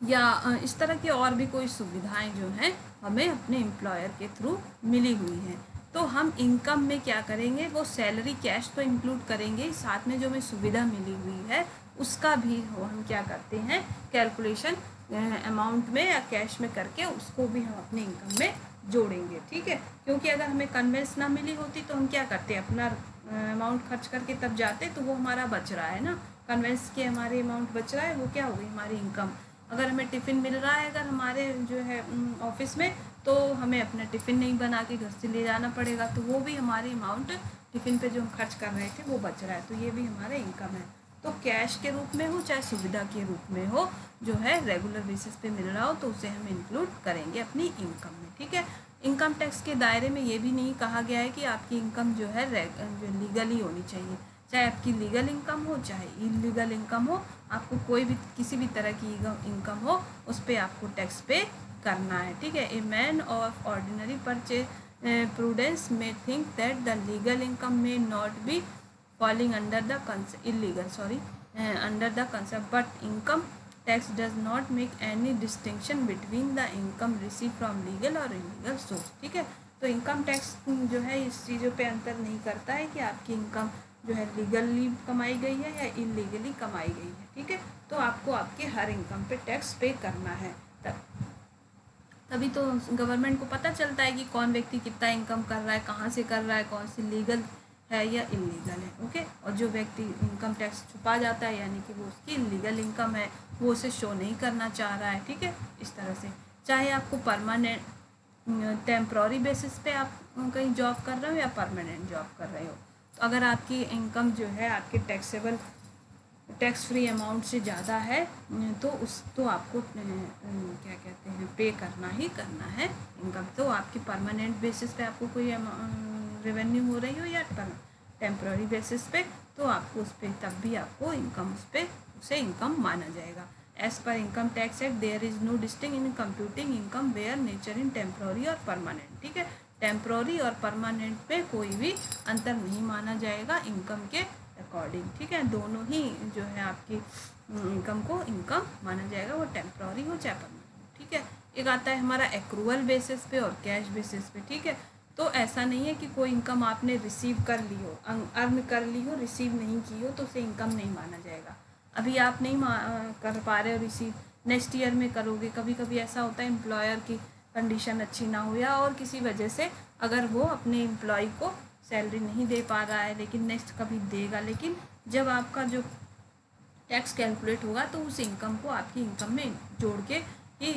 या इस तरह की और भी कोई सुविधाएं जो हैं हमें अपने एम्प्लॉयर के थ्रू मिली हुई हैं। तो हम इनकम में क्या करेंगे, वो सैलरी कैश तो इंक्लूड करेंगे, साथ में जो हमें सुविधा मिली हुई है उसका भी हम क्या करते हैं, कैलकुलेशन अमाउंट में या कैश में करके उसको भी हम अपने इनकम में जोड़ेंगे, ठीक है। क्योंकि अगर हमें कन्वेंस ना मिली होती तो हम क्या करते, अपना अमाउंट खर्च करके तब जाते, तो वो हमारा बच रहा है ना, कन्वेंस के हमारे अमाउंट बच रहा है, वो क्या हो गई हमारी इनकम। अगर हमें टिफ़िन मिल रहा है अगर हमारे जो है ऑफिस में, तो हमें अपना टिफ़िन नहीं बना के घर से ले जाना पड़ेगा, तो वो भी हमारी अमाउंट टिफ़िन पे जो हम खर्च कर रहे थे वो बच रहा है, तो ये भी हमारा इनकम है। तो कैश के रूप में हो चाहे सुविधा के रूप में हो, जो है रेगुलर बेसिस पे मिल रहा हो, तो उसे हम इंक्लूड करेंगे अपनी इनकम में, ठीक है। इनकम टैक्स के दायरे में ये भी नहीं कहा गया है कि आपकी इनकम जो है जो लीगली होनी चाहिए, चाहे आपकी लीगल इनकम हो चाहे इलीगल इनकम हो, आपको कोई भी किसी भी तरह की इनकम हो उस पर आपको टैक्स पे करना है, ठीक है। A man of ordinary prudence may think that the legal income may not be falling under the under the concept, but income tax does not make any distinction between the income received from legal or illegal source, ठीक है। तो income tax जो है इस चीज़ों पे अंतर नहीं करता है कि आपकी इनकम जो है लीगली कमाई गई है या इलीगली कमाई गई है, ठीक है। तो आपको आपके हर इनकम पे टैक्स पे करना है, तभी तो गवर्नमेंट को पता चलता है कि कौन व्यक्ति कितना इनकम कर रहा है, कहाँ से कर रहा है, कौन सी लीगल है या इलीगल है, ओके। और जो व्यक्ति इनकम टैक्स छुपा जाता है यानी कि वो उसकी इलीगल इनकम है, वो उसे शो नहीं करना चाह रहा है, ठीक है। इस तरह से चाहे आपको परमानेंट टेम्प्ररी बेसिस पे आप कहीं जॉब कर रहे हो या परमानेंट जॉब कर रहे हो, तो अगर आपकी इनकम जो है आपके टैक्स फ्री अमाउंट से ज़्यादा है तो आपको क्या कहते हैं पे करना ही करना है इनकम। तो आपकी परमानेंट बेसिस पे आपको कोई रेवेन्यू हो रही हो या टेम्प्ररी बेसिस पे, तो आपको उस पर तब भी आपको इनकम उसे इनकम माना जाएगा। As per income tax act there is no distinction in computing income where nature in temporary और परमानेंट, ठीक है। टेम्प्ररी और परमानेंट पे कोई भी अंतर नहीं माना जाएगा इनकम के अकॉर्डिंग, ठीक है। दोनों ही जो है आपकी इनकम को इनकम माना जाएगा, वो टेम्प्ररी हो चाहे परमानेंट, ठीक है। एक आता है हमारा एक्रूअल बेसिस पे और कैश बेसिस पे, ठीक है। तो ऐसा नहीं है कि कोई इनकम आपने रिसीव कर ली हो, अर्न कर ली हो, रिसीव नहीं की हो तो उसे इनकम नहीं माना जाएगा। अभी आप नहीं कर पा रहे हो रिसीव, नेक्स्ट ईयर में करोगे। कभी कभी ऐसा होता है एम्प्लॉयर की कंडीशन अच्छी ना हो या और किसी वजह से अगर वो अपने एम्प्लॉय को सैलरी नहीं दे पा रहा है, लेकिन नेक्स्ट कभी देगा। लेकिन जब आपका जो टैक्स कैलकुलेट होगा तो उस इनकम को आपकी इनकम में जोड़ के ही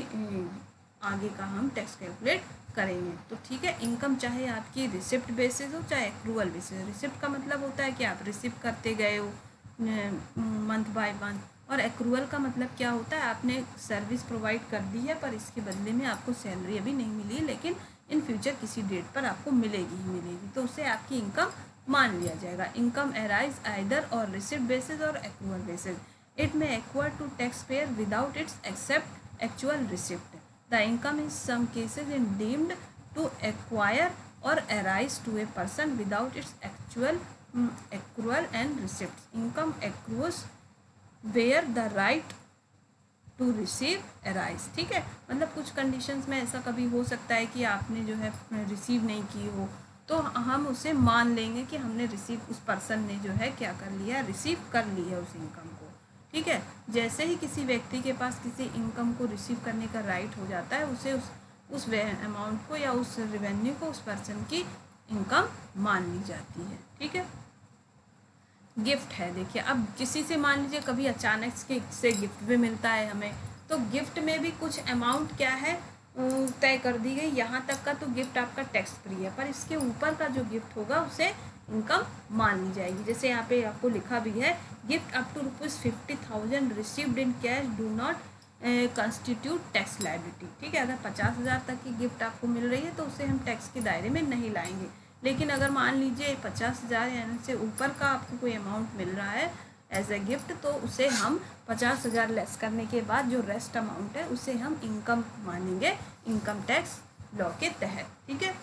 आगे का हम टैक्स कैलकुलेट करेंगे। तो ठीक है, इनकम चाहे आपकी रिसिप्ट बेसिस हो चाहे एक्रूवल बेसिस। रिसिप्ट का मतलब होता है कि आप रिसिप्ट करते गए हो मंथ बाय मंथ, और एक्रूवल का मतलब क्या होता है, आपने सर्विस प्रोवाइड कर दी है पर इसके बदले में आपको सैलरी अभी नहीं मिली है, लेकिन इन फ्यूचर किसी डेट पर आपको मिलेगी ही मिलेगी, तो उससे आपकी इनकम मान लिया जाएगा। Income arise either or receipt basis or accrual basis. It may acquire to tax payer without its except actual receipt. The income in some cases in deemed to acquire or arise to a person without its actual accrual and receipts. Income accrues where the right to receive arise। ठीक है, मतलब कुछ conditions में ऐसा कभी हो सकता है कि आपने जो है रिसीव नहीं की हो, तो हम उसे मान लेंगे कि हमने रिसीव, उस पर्सन ने जो है क्या कर लिया, रिसीव कर ली है उस इनकम को। ठीक है, जैसे ही किसी व्यक्ति के पास किसी इनकम को रिसीव करने का राइट हो जाता है, उसे उस अमाउंट को या उस रेवेन्यू को उस पर्सन की इनकम मान ली जाती है। ठीक है, गिफ्ट है, देखिए अब किसी से मान लीजिए कभी अचानक से गिफ्ट भी मिलता है हमें, तो गिफ्ट में भी कुछ अमाउंट क्या है तय कर दी गई, यहाँ तक का तो गिफ्ट आपका टैक्स फ्री है, पर इसके ऊपर का जो गिफ्ट होगा उसे इनकम मान ली जाएगी। जैसे यहाँ पे आपको लिखा भी है, gift up to ₹50,000 received in cash do not constitute tax liability. ठीक है, अगर 50,000 तक की गिफ्ट आपको मिल रही है तो उसे हम टैक्स के दायरे में नहीं लाएंगे, लेकिन अगर मान लीजिए 50,000 या से ऊपर का आपको कोई अमाउंट मिल रहा है एज ए गिफ्ट, तो उसे हम 50,000 लेस करने के बाद जो रेस्ट अमाउंट है उसे हम इनकम मानेंगे इनकम टैक्स लॉ के तहत। ठीक है,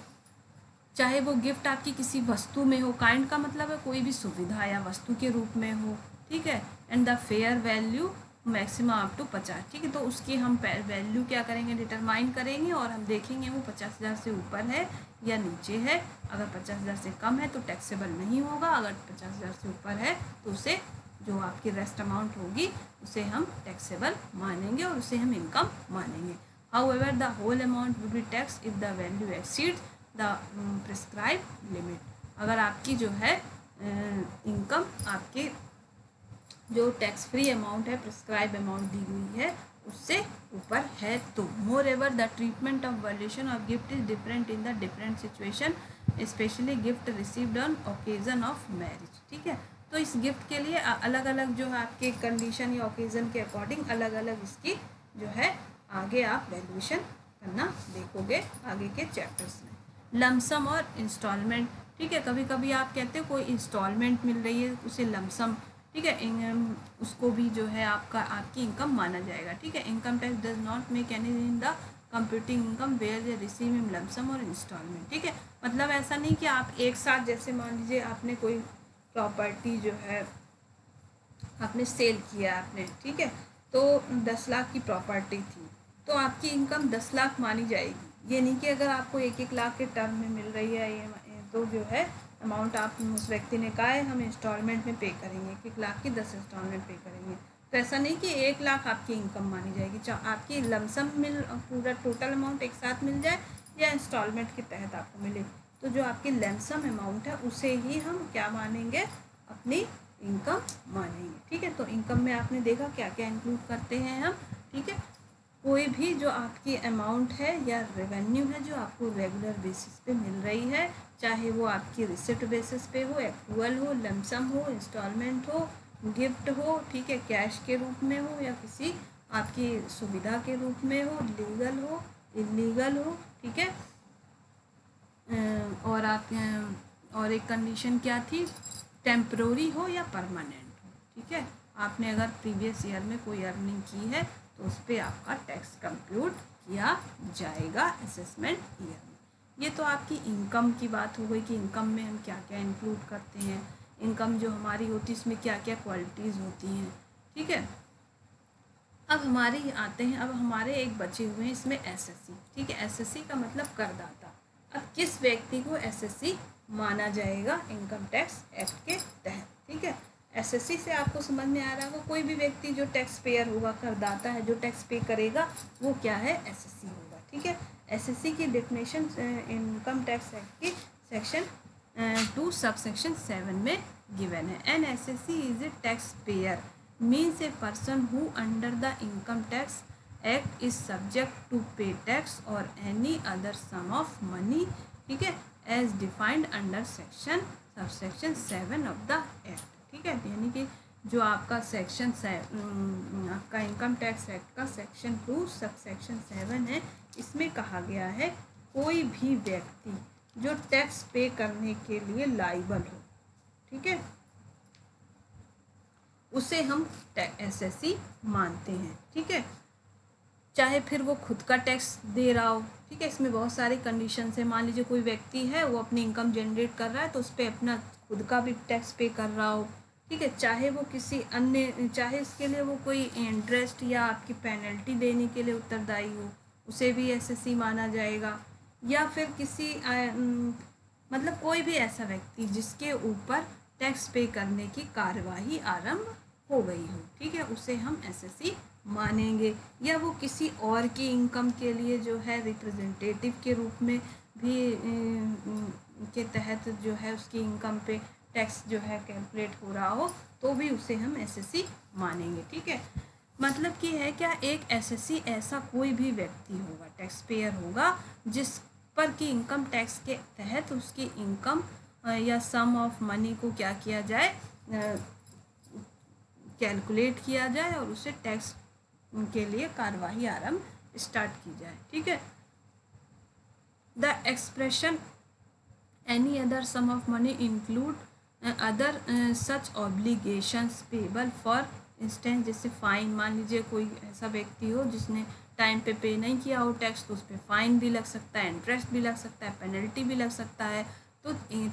चाहे वो गिफ्ट आपकी किसी वस्तु में हो, काइंड का मतलब है कोई भी सुविधा या वस्तु के रूप में हो। ठीक है, and the fair value maximum up to 50। ठीक है, तो उसकी हम वैल्यू क्या करेंगे, डिटरमाइन करेंगे और हम देखेंगे वो 50,000 से ऊपर है या नीचे है। अगर 50,000 से कम है तो टैक्सेबल नहीं होगा, अगर 50,000 से ऊपर है तो उसे जो आपकी रेस्ट अमाउंट होगी उसे हम टैक्सेबल मानेंगे और उसे हम इनकम मानेंगे। However the whole amount will be tax if the value exceeds the prescribe limit. अगर आपकी जो है इनकम आपके जो टैक्स फ्री अमाउंट है, प्रिस्क्राइब अमाउंट दी हुई है, उससे ऊपर है तो। Moreover the treatment of valuation of gift is different in the different situation, specially gift received on occasion of marriage. ठीक है, तो इस गिफ्ट के लिए अलग अलग जो है आपके कंडीशन या ओकेजन के अकॉर्डिंग अलग अलग इसकी जो है आगे आप वैल्यूएशन करना देखोगे आगे के चैप्टर्स में। लमसम और इंस्टॉलमेंट। ठीक है, कभी कभी आप कहते हो कोई इंस्टॉलमेंट मिल रही है उसे लमसम, ठीक है, उसको भी जो है आपकी इनकम माना जाएगा। ठीक है, income tax does not make any in the computing income where they receive in lump sum और इंस्टॉलमेंट। ठीक है, मतलब ऐसा नहीं कि आप एक साथ, जैसे मान लीजिए आपने कोई प्रॉपर्टी जो है आपने सेल किया आपने, ठीक है, तो 10 लाख की प्रॉपर्टी थी तो आपकी इनकम 10 लाख मानी जाएगी। ये नहीं कि अगर आपको 1-1 लाख के टर्म में मिल रही है ये तो जो है अमाउंट आप उस व्यक्ति ने कहा है हम इंस्टॉलमेंट में पे करेंगे, 1 लाख की 10 इंस्टॉलमेंट पे करेंगे, तो ऐसा नहीं कि 1 लाख आपकी इनकम मानी जाएगी। चाहे आपकी लमसम पूरा टोटल अमाउंट एक साथ मिल जाए या इंस्टॉलमेंट के तहत आपको मिले, तो जो आपकी लमसम अमाउंट है उसे ही हम क्या मानेंगे, अपनी इनकम मानेंगे। ठीक है, तो इनकम में आपने देखा क्या क्या इंक्लूड करते हैं हम। ठीक है, कोई भी जो आपकी अमाउंट है या रेवेन्यू है जो आपको रेगुलर बेसिस पे मिल रही है, चाहे वो आपकी रिसिप्ट बेसिस पे हो, एक्रूअल हो, लमसम हो, इंस्टॉलमेंट हो, गिफ्ट हो, ठीक है, कैश के रूप में हो या किसी आपकी सुविधा के रूप में हो, लीगल हो, इलीगल हो। ठीक है, और आप और एक कंडीशन क्या थी, टेम्परोरी हो या परमानेंट हो। ठीक है, आपने अगर प्रीवियस ईयर में कोई अर्निंग की है तो उस पर आपका टैक्स कंप्यूट किया जाएगा असेसमेंट ईयर में। ये तो आपकी इनकम की बात हो गई कि इनकम में हम क्या क्या इंक्लूड करते हैं, इनकम जो हमारी होती है इसमें क्या क्या क्वालिटीज़ होती हैं। ठीक है, अब हमारे आते हैं, अब हमारे एक बचे हुए हैं इसमें एसएससी। ठीक है, एसएससी का मतलब करदाता। अब किस व्यक्ति को एसएससी माना जाएगा इनकम टैक्स एक्ट के तहत। ठीक है, एसएससी से आपको समझ में आ रहा होगा, कोई भी व्यक्ति जो टैक्स पेयर होगा, करदाता है, जो टैक्स पे करेगा वो क्या है, एसएससी होगा। ठीक है, एसएससी की डेफिनेशन इनकम टैक्स एक्ट की सेक्शन 2 सबसेक्शन 7 में गिवन है। An SSC is a tax payer means a person who under the income tax act is subject to pay tax और any other sum of money, ठीक है, as defined under subsection 7 of the act, ठीक है। यानी कि जो आपका section आपका इनकम टैक्स एक्ट का सेक्शन 2 सबसेक्शन 7 है, इसमें कहा गया है कोई भी व्यक्ति जो टैक्स पे करने के लिए लायबल हो, ठीक है, उसे हम एसएससी मानते हैं, ठीक है। चाहे फिर वो खुद का टैक्स दे रहा हो, ठीक है, इसमें बहुत सारे कंडीशन है। मान लीजिए कोई व्यक्ति है, वो अपनी इनकम जनरेट कर रहा है तो उस पर अपना खुद का भी टैक्स पे कर रहा हो, ठीक है। चाहे वो किसी अन्य, चाहे इसके लिए वो कोई इंटरेस्ट या आपकी पेनल्टी देने के लिए उत्तरदायी हो, उसे भी एसएससी माना जाएगा। या फिर किसी मतलब कोई भी ऐसा व्यक्ति जिसके ऊपर टैक्स पे करने की कार्यवाही आरंभ हो गई हो, ठीक है, उसे हम एसएससी मानेंगे। या वो किसी और की इनकम के लिए जो है रिप्रेजेंटेटिव के रूप में भी के तहत जो है उसकी इनकम पे टैक्स जो है कैलकुलेट हो रहा हो, तो भी उसे हम एसएससी मानेंगे, ठीक है। मतलब कि है क्या, एक एसएससी ऐसा कोई भी व्यक्ति होगा, टैक्स पेयर होगा, जिस पर कि इनकम टैक्स के तहत उसकी इनकम या सम ऑफ मनी को क्या किया जाए, कैलकुलेट किया जाए और उसे टैक्स के लिए कार्यवाही आरंभ स्टार्ट की जाए, ठीक है। The expression any other sum of money include other such obligations payable for instance, जैसे फाइन। मान लीजिए कोई ऐसा व्यक्ति हो जिसने टाइम पे नहीं किया हो टैक्स, तो उस पर फाइन भी लग सकता है, इंटरेस्ट भी लग सकता है, पेनल्टी भी लग सकता है। तो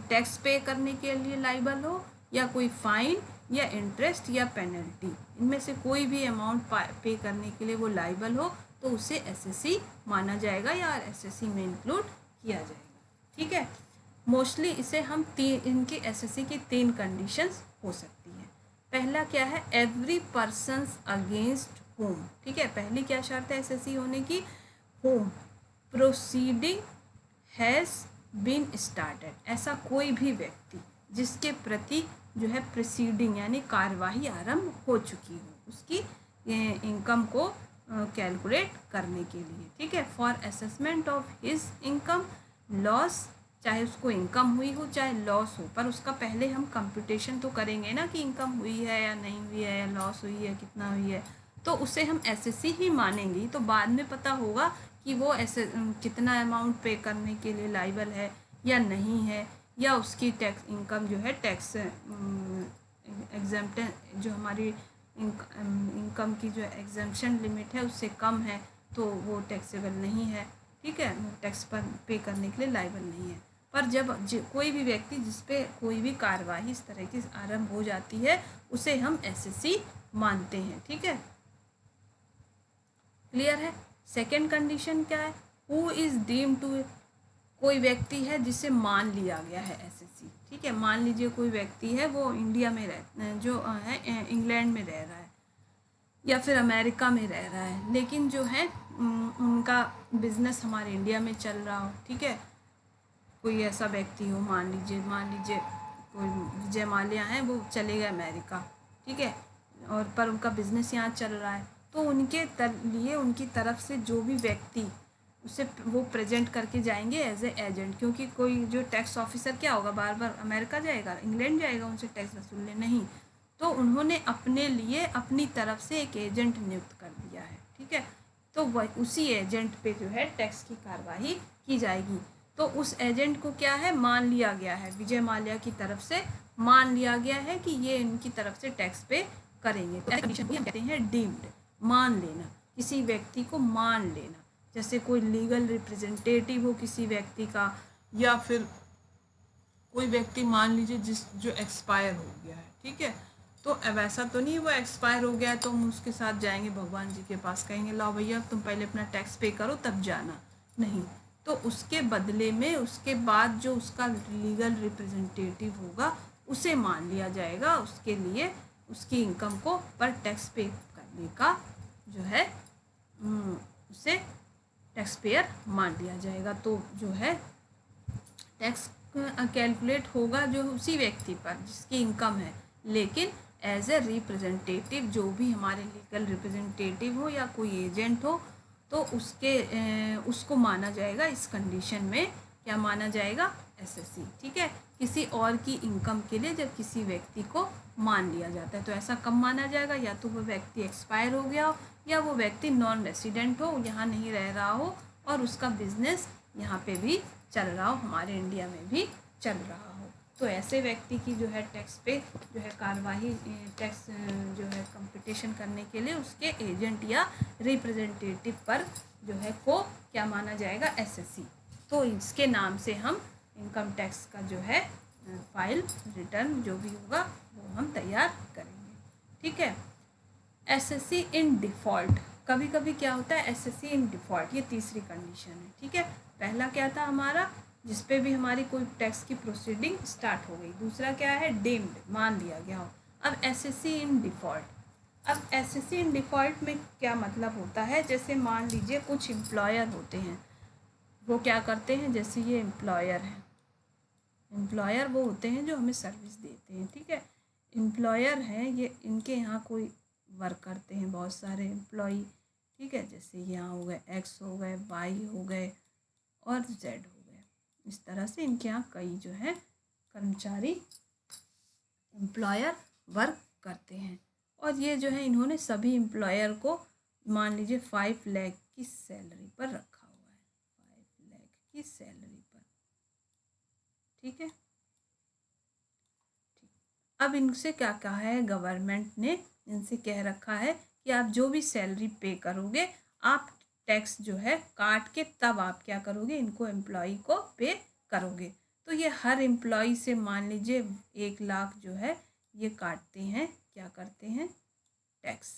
टैक्स पे करने के लिए लाइबल हो या कोई फाइन या इंटरेस्ट या पेनल्टी, इनमें से कोई भी अमाउंट पे करने के लिए वो लाइबल हो, तो उसे एसएससी माना जाएगा या एसएससी में इंक्लूड किया जाएगा, ठीक है। मोस्टली इसे हम इनकी एसएससी की 3 कंडीशंस हो सकती है। पहला क्या है, एवरी पर्सन्स अगेंस्ट होम, ठीक है, पहली क्या शर्त है एसएससी होने की, home proceeding has been started, ऐसा कोई भी व्यक्ति जिसके प्रति जो है प्रोसीडिंग यानी कार्यवाही आरंभ हो चुकी हो उसकी इनकम को कैलकुलेट करने के लिए, ठीक है। For assessment of his income loss, चाहे उसको इनकम हुई हो चाहे लॉस हो, पर उसका पहले हम कंप्यूटेशन तो करेंगे ना कि इनकम हुई है या नहीं हुई है, या लॉस हुई है कितना हुई है, तो उसे हम एसएससी ही मानेंगे। तो बाद में पता होगा कि वो ऐसे कितना अमाउंट पे करने के लिए लाइबल है या नहीं है, या उसकी टैक्स इनकम जो है टैक्स एग्जेम्प्ट जो हमारी इनकम की जो एग्जेम्पशन लिमिट है उससे कम है, तो वो टैक्सेबल नहीं है, ठीक है, टैक्स पर पे करने के लिए लाइबल नहीं है। पर जब कोई भी व्यक्ति जिस पे कोई भी कार्यवाही इस तरह की आरंभ हो जाती है उसे हम एसएससी मानते हैं, ठीक है, क्लियर है। सेकेंड कंडीशन क्या है, हु इज़ डीम्ड टू, कोई व्यक्ति है जिसे मान लिया गया है एसएससी, ठीक है। मान लीजिए कोई व्यक्ति है वो इंडिया में जो है इंग्लैंड में रह रहा है या फिर अमेरिका में रह रहा है, लेकिन जो है उनका बिजनेस हमारे इंडिया में चल रहा हो, ठीक है। कोई ऐसा व्यक्ति हो, मान लीजिए कोई विजय माल्या है, वो चले गए अमेरिका, ठीक है, और पर उनका बिजनेस यहाँ चल रहा है, तो उनके लिए उनकी तरफ से जो भी व्यक्ति उसे वो प्रेजेंट करके जाएंगे एज ए एजेंट, क्योंकि कोई जो टैक्स ऑफिसर क्या होगा, बार बार अमेरिका जाएगा, इंग्लैंड जाएगा उनसे टैक्स वसूलने, नहीं, तो उन्होंने अपने लिए अपनी तरफ से एक एजेंट नियुक्त कर दिया है, ठीक है। तो वह उसी एजेंट पे जो है टैक्स की कार्यवाही की जाएगी। तो उस एजेंट को क्या है, मान लिया गया है, विजय माल्या की तरफ से मान लिया गया है कि ये इनकी तरफ से टैक्स पे करेंगे, तो कंडीशन को कहते हैं डीम्ड, मान लेना, किसी व्यक्ति को मान लेना, जैसे कोई लीगल रिप्रेजेंटेटिव हो किसी व्यक्ति का, या फिर कोई व्यक्ति मान लीजिए जो एक्सपायर हो गया है, ठीक है, तो वैसा तो नहीं वो एक्सपायर हो गया है तो हम उसके साथ जाएंगे भगवान जी के पास, कहेंगे लाओ भैया तुम पहले अपना टैक्स पे करो तब जाना, नहीं, तो उसके बदले में उसके बाद जो उसका लीगल रिप्रेजेंटेटिव होगा उसे मान लिया जाएगा, उसके लिए उसकी इनकम को पर टैक्स पे करने का जो है उसे टैक्स पेयर मान लिया जाएगा। तो जो है टैक्स कैलकुलेट होगा जो उसी व्यक्ति पर जिसकी इनकम है, लेकिन एज ए रिप्रेजेंटेटिव, जो भी हमारे लीगल रिप्रेजेंटेटिव हो या कोई एजेंट हो, तो उसको माना जाएगा इस कंडीशन में, क्या माना जाएगा, एसएससी। ठीक है, किसी और की इनकम के लिए जब किसी व्यक्ति को मान लिया जाता है, तो ऐसा कब माना जाएगा, या तो वो व्यक्ति एक्सपायर हो गया हो, या वो व्यक्ति नॉन रेसिडेंट हो, यहाँ नहीं रह रहा हो, और उसका बिजनेस यहाँ पे भी चल रहा हो, हमारे इंडिया में भी चल रहा हो। तो ऐसे व्यक्ति की जो है टैक्स पे जो है कार्यवाही, टैक्स जो है कंपटीशन करने के लिए उसके एजेंट या रिप्रेजेंटेटिव पर जो है को क्या माना जाएगा, एसएससी। तो इसके नाम से हम इनकम टैक्स का जो है फाइल, रिटर्न जो भी होगा वो हम तैयार करेंगे। ठीक है, एसएससी इन डिफ़ॉल्ट, कभी कभी क्या होता है एसएससी इन डिफ़ॉल्ट, ये तीसरी कंडीशन है। ठीक है, पहला क्या था हमारा, जिस पे भी हमारी कोई टैक्स की प्रोसीडिंग स्टार्ट हो गई। दूसरा क्या है, डीम्ड, मान लिया गया हो। अब एसएससी इन डिफ़ॉल्ट, अब एसएससी इन डिफ़ॉल्ट में क्या मतलब होता है, जैसे मान लीजिए कुछ एम्प्लॉयर होते हैं, वो क्या करते हैं, जैसे ये एम्प्लॉयर हैं, एम्प्लॉयर वो होते हैं जो हमें सर्विस देते हैं। ठीक है, एम्प्लॉयर हैं ये, इनके यहाँ कोई वर्क करते हैं बहुत सारे एम्प्लॉई। ठीक है, जैसे यहाँ हो गए एक्स हो गए, वाई हो गए और जेड हो गए, इस तरह से इनके यहाँ कई जो है कर्मचारी एम्प्लॉयर वर्क करते हैं। और ये जो है इन्होंने सभी एम्प्लॉयर को मान लीजिए 5 लाख की सैलरी पर रखा हुआ है, 5 लाख की सैलरी पर। ठीक है, अब इनसे क्या कहा है गवर्नमेंट ने, इनसे कह रखा है कि आप जो भी सैलरी पे करोगे, आप टैक्स जो है काट के तब आप क्या करोगे, इनको एम्प्लॉई को पे करोगे। तो ये हर एम्प्लॉई से मान लीजिए 1 लाख जो है ये काटते हैं, क्या करते हैं, टैक्स।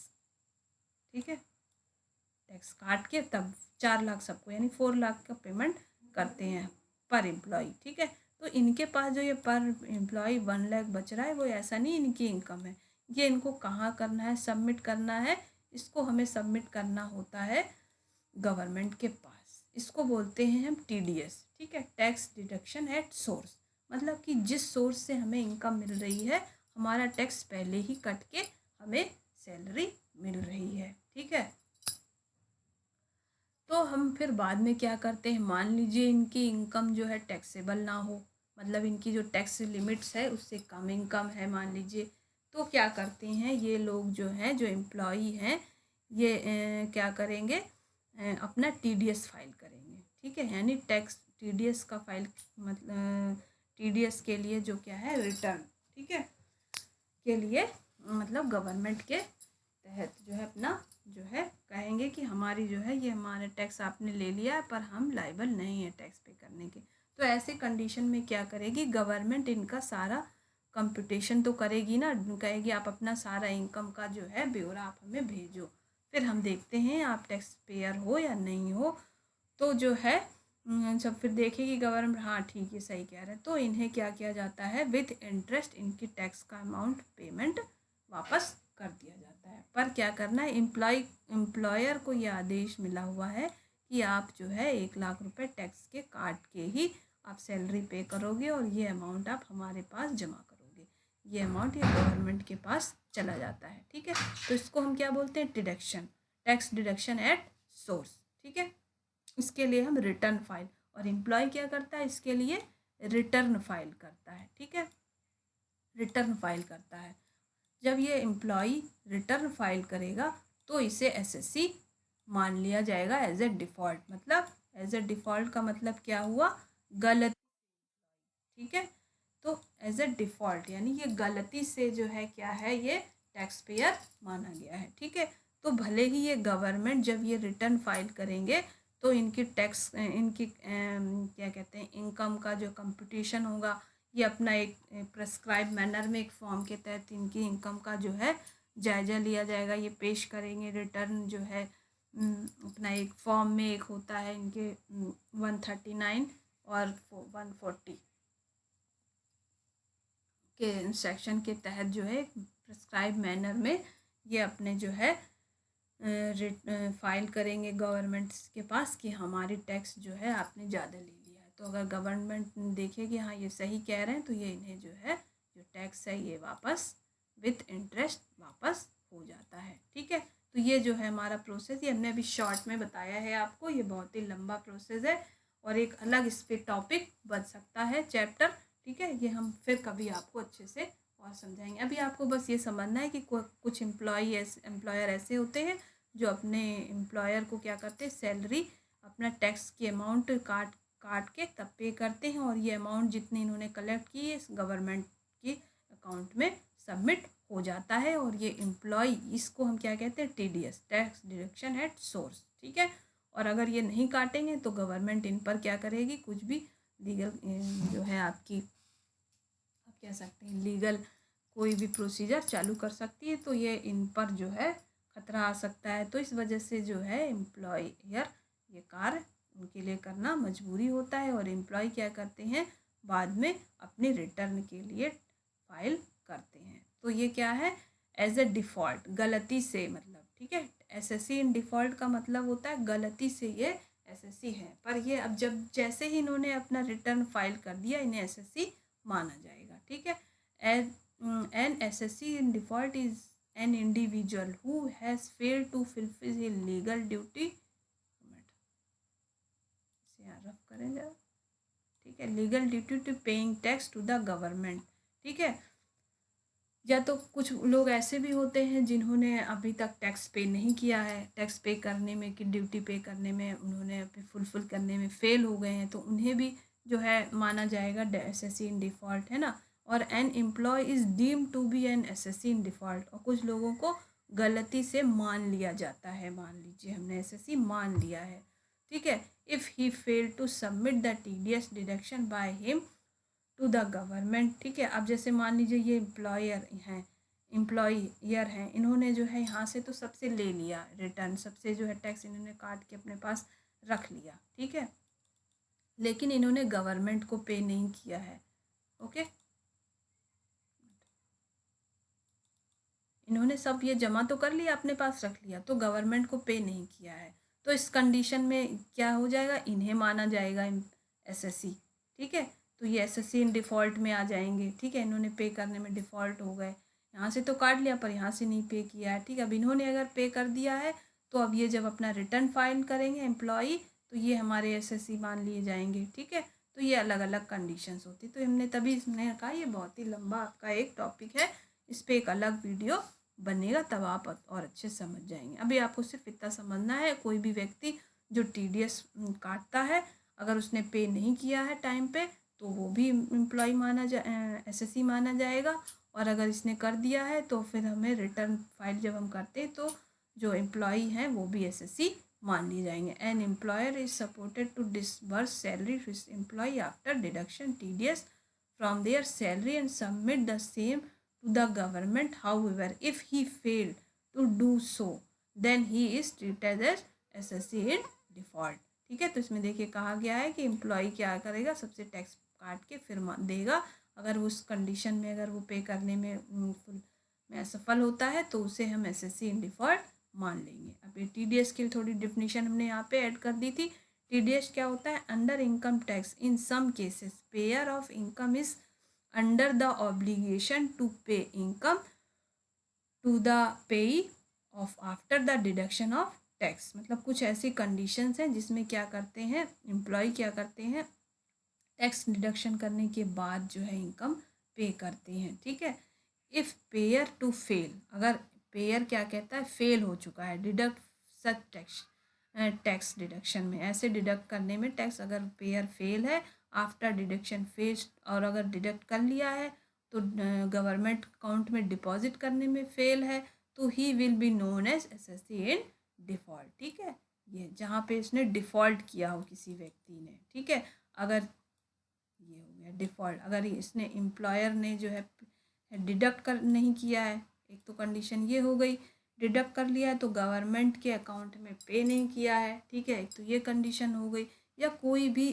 ठीक है, टैक्स काट के तब 4 लाख सबको, यानी 4 लाख का पेमेंट करते हैं पर एम्प्लॉई। ठीक है, तो इनके पास जो ये पर एम्प्लॉय 1 लाख बच रहा है, वो ऐसा नहीं इनकी इनकम है, ये इनको कहाँ करना है, सबमिट करना है। इसको हमें सबमिट करना होता है गवर्नमेंट के पास, इसको बोलते हैं हम टीडीएस। ठीक है, टैक्स डिडक्शन एट सोर्स, मतलब कि जिस सोर्स से हमें इनकम मिल रही है, हमारा टैक्स पहले ही कट के हमें सैलरी मिल रही है। ठीक है, तो हम फिर बाद में क्या करते हैं, मान लीजिए इनकी इनकम जो है टैक्सेबल ना हो, मतलब इनकी जो टैक्स लिमिट्स है उससे कम इनकम है मान लीजिए, तो क्या करते हैं ये लोग जो हैं, जो एम्प्लॉई हैं, ये क्या करेंगे, अपना टीडीएस फाइल करेंगे। ठीक है, यानी टैक्स टीडीएस का फाइल, मतलब टीडीएस के लिए जो क्या है रिटर्न, ठीक है, के लिए मतलब गवर्नमेंट के तहत जो है अपना जो है कहेंगे कि हमारी जो है ये हमारे टैक्स आपने ले लिया पर हम लायबल नहीं है टैक्स पे करने के। तो ऐसे कंडीशन में क्या करेगी गवर्नमेंट, इनका सारा कंप्यूटेशन तो करेगी ना, कहेगी आप अपना सारा इनकम का जो है ब्यौरा आप हमें भेजो, फिर हम देखते हैं आप टैक्स पेयर हो या नहीं हो। तो जो है जब फिर देखेगी गवर्नमेंट, हाँ ठीक है सही कह रहे हैं, तो इन्हें क्या किया जाता है, विथ इंटरेस्ट इनकी टैक्स का अमाउंट पेमेंट वापस कर दिया जाता है। पर क्या करना है, एम्प्लॉयर को यह आदेश मिला हुआ है कि आप जो है 1 लाख रुपए टैक्स के काट के ही आप सैलरी पे करोगे और ये अमाउंट आप हमारे पास जमा करोगे, ये अमाउंट ये गवर्नमेंट के पास चला जाता है। ठीक है, तो इसको हम क्या बोलते हैं, deduction, tax deduction at source. ठीक है, इसके लिए हम रिटर्न फाइल, और एम्प्लॉय क्या करता है, इसके लिए रिटर्न फाइल करता है। ठीक है, रिटर्न फाइल करता है। जब ये एम्प्लॉय रिटर्न फाइल करेगा तो इसे एसएससी मान लिया जाएगा एज ए डिफ़ॉल्ट, मतलब एज ए डिफ़ॉल्ट का मतलब क्या हुआ, गलती। ठीक है, तो एज ए डिफ़ॉल्ट यानी ये गलती से जो है क्या है, ये टैक्स पेयर माना गया है। ठीक है, तो भले ही ये गवर्नमेंट जब ये रिटर्न फाइल करेंगे तो इनकी टैक्स, इनकी क्या कहते हैं, इनकम का जो कंप्यूटेशन होगा, ये अपना एक प्रेस्क्राइब मैनर में एक फॉर्म के तहत इनकी इनकम का जो है जायज़ा लिया जाएगा, ये पेश करेंगे। रिटर्न जो है अपना एक फॉर्म में एक होता है इनके 139 और 140 के सेक्शन के तहत जो है प्रेस्क्राइब मैनर में ये अपने जो है फाइल करेंगे गवर्नमेंट के पास कि हमारी टैक्स जो है आपने ज़्यादा ले लिया है। तो अगर गवर्नमेंट देखेगी हाँ ये सही कह रहे हैं, तो ये इन्हें जो है जो टैक्स है ये वापस विथ इंटरेस्ट वापस हो जाता है। ठीक है, तो ये जो है हमारा प्रोसेस, ये हमने अभी शॉर्ट में बताया है आपको। ये बहुत ही लंबा प्रोसेस है और एक अलग इस पर टॉपिक बन सकता है चैप्टर। ठीक है, ये हम फिर कभी आपको अच्छे से और समझाएंगे। अभी आपको बस ये समझना है कि कुछ एम्प्लॉयर ऐसे होते हैं जो अपने एम्प्लॉयर को क्या करते हैं, सैलरी अपना टैक्स की अमाउंट काट के तब पे करते हैं, और ये अमाउंट जितनी इन्होंने कलेक्ट की है गवर्नमेंट की अकाउंट में सबमिट हो जाता है। और ये एम्प्लॉय, इसको हम क्या कहते हैं, TDS, tax deduction at source. ठीक है, और अगर ये नहीं काटेंगे तो गवर्नमेंट इन पर क्या करेगी, कुछ भी लीगल जो है आपकी, आप कह सकते हैं लीगल कोई भी प्रोसीजर चालू कर सकती है। तो ये इन पर जो है खतरा आ सकता है। तो इस वजह से जो है एम्प्लॉयर ये कार्य उनके लिए करना मजबूरी होता है, और एम्प्लॉय क्या करते हैं, बाद में अपने रिटर्न के लिए फाइल करते हैं। तो ये क्या है, एज ए डिफ़ॉल्ट, गलती से, मतलब ठीक है, SSC इन डिफ़ॉल्ट का मतलब होता है गलती से ये SSC है। पर ये अब जैसे ही इन्होंने अपना रिटर्न फाइल कर दिया, इन्हें SSC माना जाएगा। ठीक है, an SSC in default is an individual who has failed to fulfil his legal duty, यहाँ रफ करें जरा। ठीक है, legal duty to paying tax to the government. ठीक है, या तो कुछ लोग ऐसे भी होते हैं जिन्होंने अभी तक टैक्स पे नहीं किया है, टैक्स पे करने में, कि ड्यूटी पे करने में उन्होंने फुलफिल करने में फेल हो गए हैं, तो उन्हें भी जो है माना जाएगा SSC इन डिफ़ॉल्ट, है ना। और an employ is deemed to be an SSC in default, और कुछ लोगों को गलती से मान लिया जाता है, मान लीजिए हमने SSC मान लिया है। ठीक है, if he fail to submit the TDS deduction by him to the government. ठीक है, अब जैसे मान लीजिए ये एम्प्लॉयर हैं, इन्होंने जो है यहाँ से तो सबसे ले लिया रिटर्न, सबसे जो है टैक्स इन्होंने काट के अपने पास रख लिया। ठीक है, लेकिन इन्होंने गवर्नमेंट को पे नहीं किया है। ओके, इन्होंने सब ये जमा तो कर लिया, अपने पास रख लिया, तो गवर्नमेंट को पे नहीं किया है। तो इस कंडीशन में क्या हो जाएगा, इन्हें माना जाएगा SSC। ठीक है, तो ये SSC इन डिफ़ॉल्ट में आ जाएंगे। ठीक है, इन्होंने पे करने में डिफ़ॉल्ट हो गए, यहाँ से तो काट लिया पर यहाँ से नहीं पे किया है। ठीक है, अब इन्होंने अगर पे कर दिया है तो अब ये जब अपना रिटर्न फाइल करेंगे एम्प्लॉई, तो ये हमारे SSC मान लिए जाएंगे। ठीक है, तो ये अलग अलग कंडीशंस होती, तो हमने तभी इसने कहा ये बहुत ही लंबा आपका एक टॉपिक है, इस पर एक अलग वीडियो बनेगा, तब आप और अच्छे समझ जाएंगे। अभी आपको सिर्फ इतना समझना है, कोई भी व्यक्ति जो TDS काटता है, अगर उसने पे नहीं किया है टाइम पे, तो वो भी एम्प्लॉय SSC माना जाएगा, और अगर इसने कर दिया है तो फिर हमें रिटर्न फाइल जब हम करते हैं तो जो एम्प्लॉय हैं वो भी SSC मान लिए जाएंगे। An employer is supported to disburse salary to his employ after deduction TDS from their salary and submit the same to the government. However, if he failed to do so, then he is treated as SSC in default. ठीक है, तो इसमें देखिए कहा गया है कि employ क्या करेगा, सबसे टैक्स काट के फिर देगा। अगर उस कंडीशन में अगर वो पे करने में असफल होता है तो उसे हम SSC इन डिफ़ॉल्ट मान लेंगे। अब ये TDS की थोड़ी डिफिनीशन हमने यहाँ पे ऐड कर दी थी। TDS क्या होता है, under income tax in some cases payer of income is under the obligation to pay income to the payee of after the deduction of tax। मतलब कुछ ऐसी कंडीशंस हैं जिसमें क्या करते हैं एम्प्लॉय, क्या करते हैं टैक्स डिडक्शन करने के बाद जो है इनकम पे करते हैं। ठीक है, इफ़ पेयर टू फेल, अगर पेयर क्या कहता है, फेल हो चुका है, डिडक्ट सच टैक्स डिडक्शन में, ऐसे डिडक्ट करने में टैक्स, अगर पेयर फेल है आफ्टर डिडक्शन फेज, और अगर डिडक्ट कर लिया है तो गवर्नमेंट अकाउंट में डिपॉजिट करने में फेल है, तो he will be known as SSC in default. ठीक है, ये जहाँ पे इसने डिफ़ॉल्ट किया हो किसी व्यक्ति ने। ठीक है, अगर ये हो गया डिफ़ॉल्ट, अगर इसने एम्प्लॉयर ने जो है डिडक्ट कर नहीं किया है, एक तो कंडीशन ये हो गई, डिडक्ट कर लिया है तो गवर्नमेंट के अकाउंट में पे नहीं किया है। ठीक है, तो ये कंडीशन हो गई। या कोई भी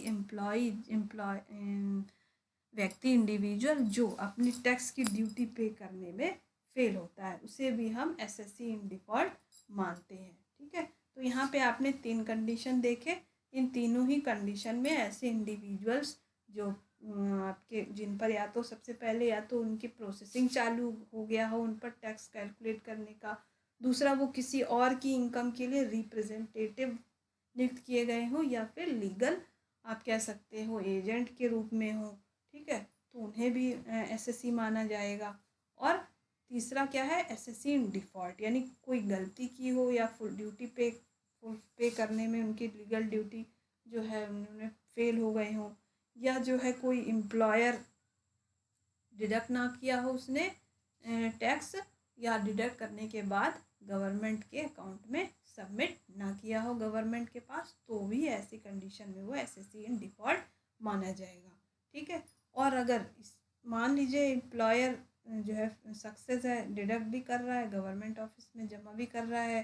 व्यक्ति इंडिविजुअल जो अपनी टैक्स की ड्यूटी पे करने में फेल होता है, उसे भी हम SSC इन डिफ़ॉल्ट मानते हैं। ठीक है, तो यहाँ पे आपने 3 कंडीशन देखे, इन तीनों ही कंडीशन में ऐसे इंडिविजुअल्स जो आपके जिन पर या तो सबसे पहले या तो उनकी प्रोसेसिंग चालू हो गया हो उन पर टैक्स कैलकुलेट करने का, दूसरा वो किसी और की इनकम के लिए रिप्रेजेंटेटिव नियुक्त किए गए हों या फिर लीगल आप कह सकते हो एजेंट के रूप में हो, ठीक है, तो उन्हें भी एसएससी माना जाएगा। और तीसरा क्या है, एसएससी इन डिफ़ॉल्ट, यानी कोई गलती की हो या फुल पे करने में उनकी लीगल ड्यूटी जो है उन्होंने फेल हो गए हों, या जो है कोई एम्प्लॉयर डिडक्ट ना किया हो उसने टैक्स, या डिडक्ट करने के बाद गवर्नमेंट के अकाउंट में सबमिट ना किया हो गवर्नमेंट के पास, तो भी ऐसी कंडीशन में वो एसएससी इन डिफ़ॉल्ट माना जाएगा, ठीक है। और अगर मान लीजिए एम्प्लॉयर जो है सक्सेस है, डिडक्ट भी कर रहा है, गवर्नमेंट ऑफिस में जमा भी कर रहा है,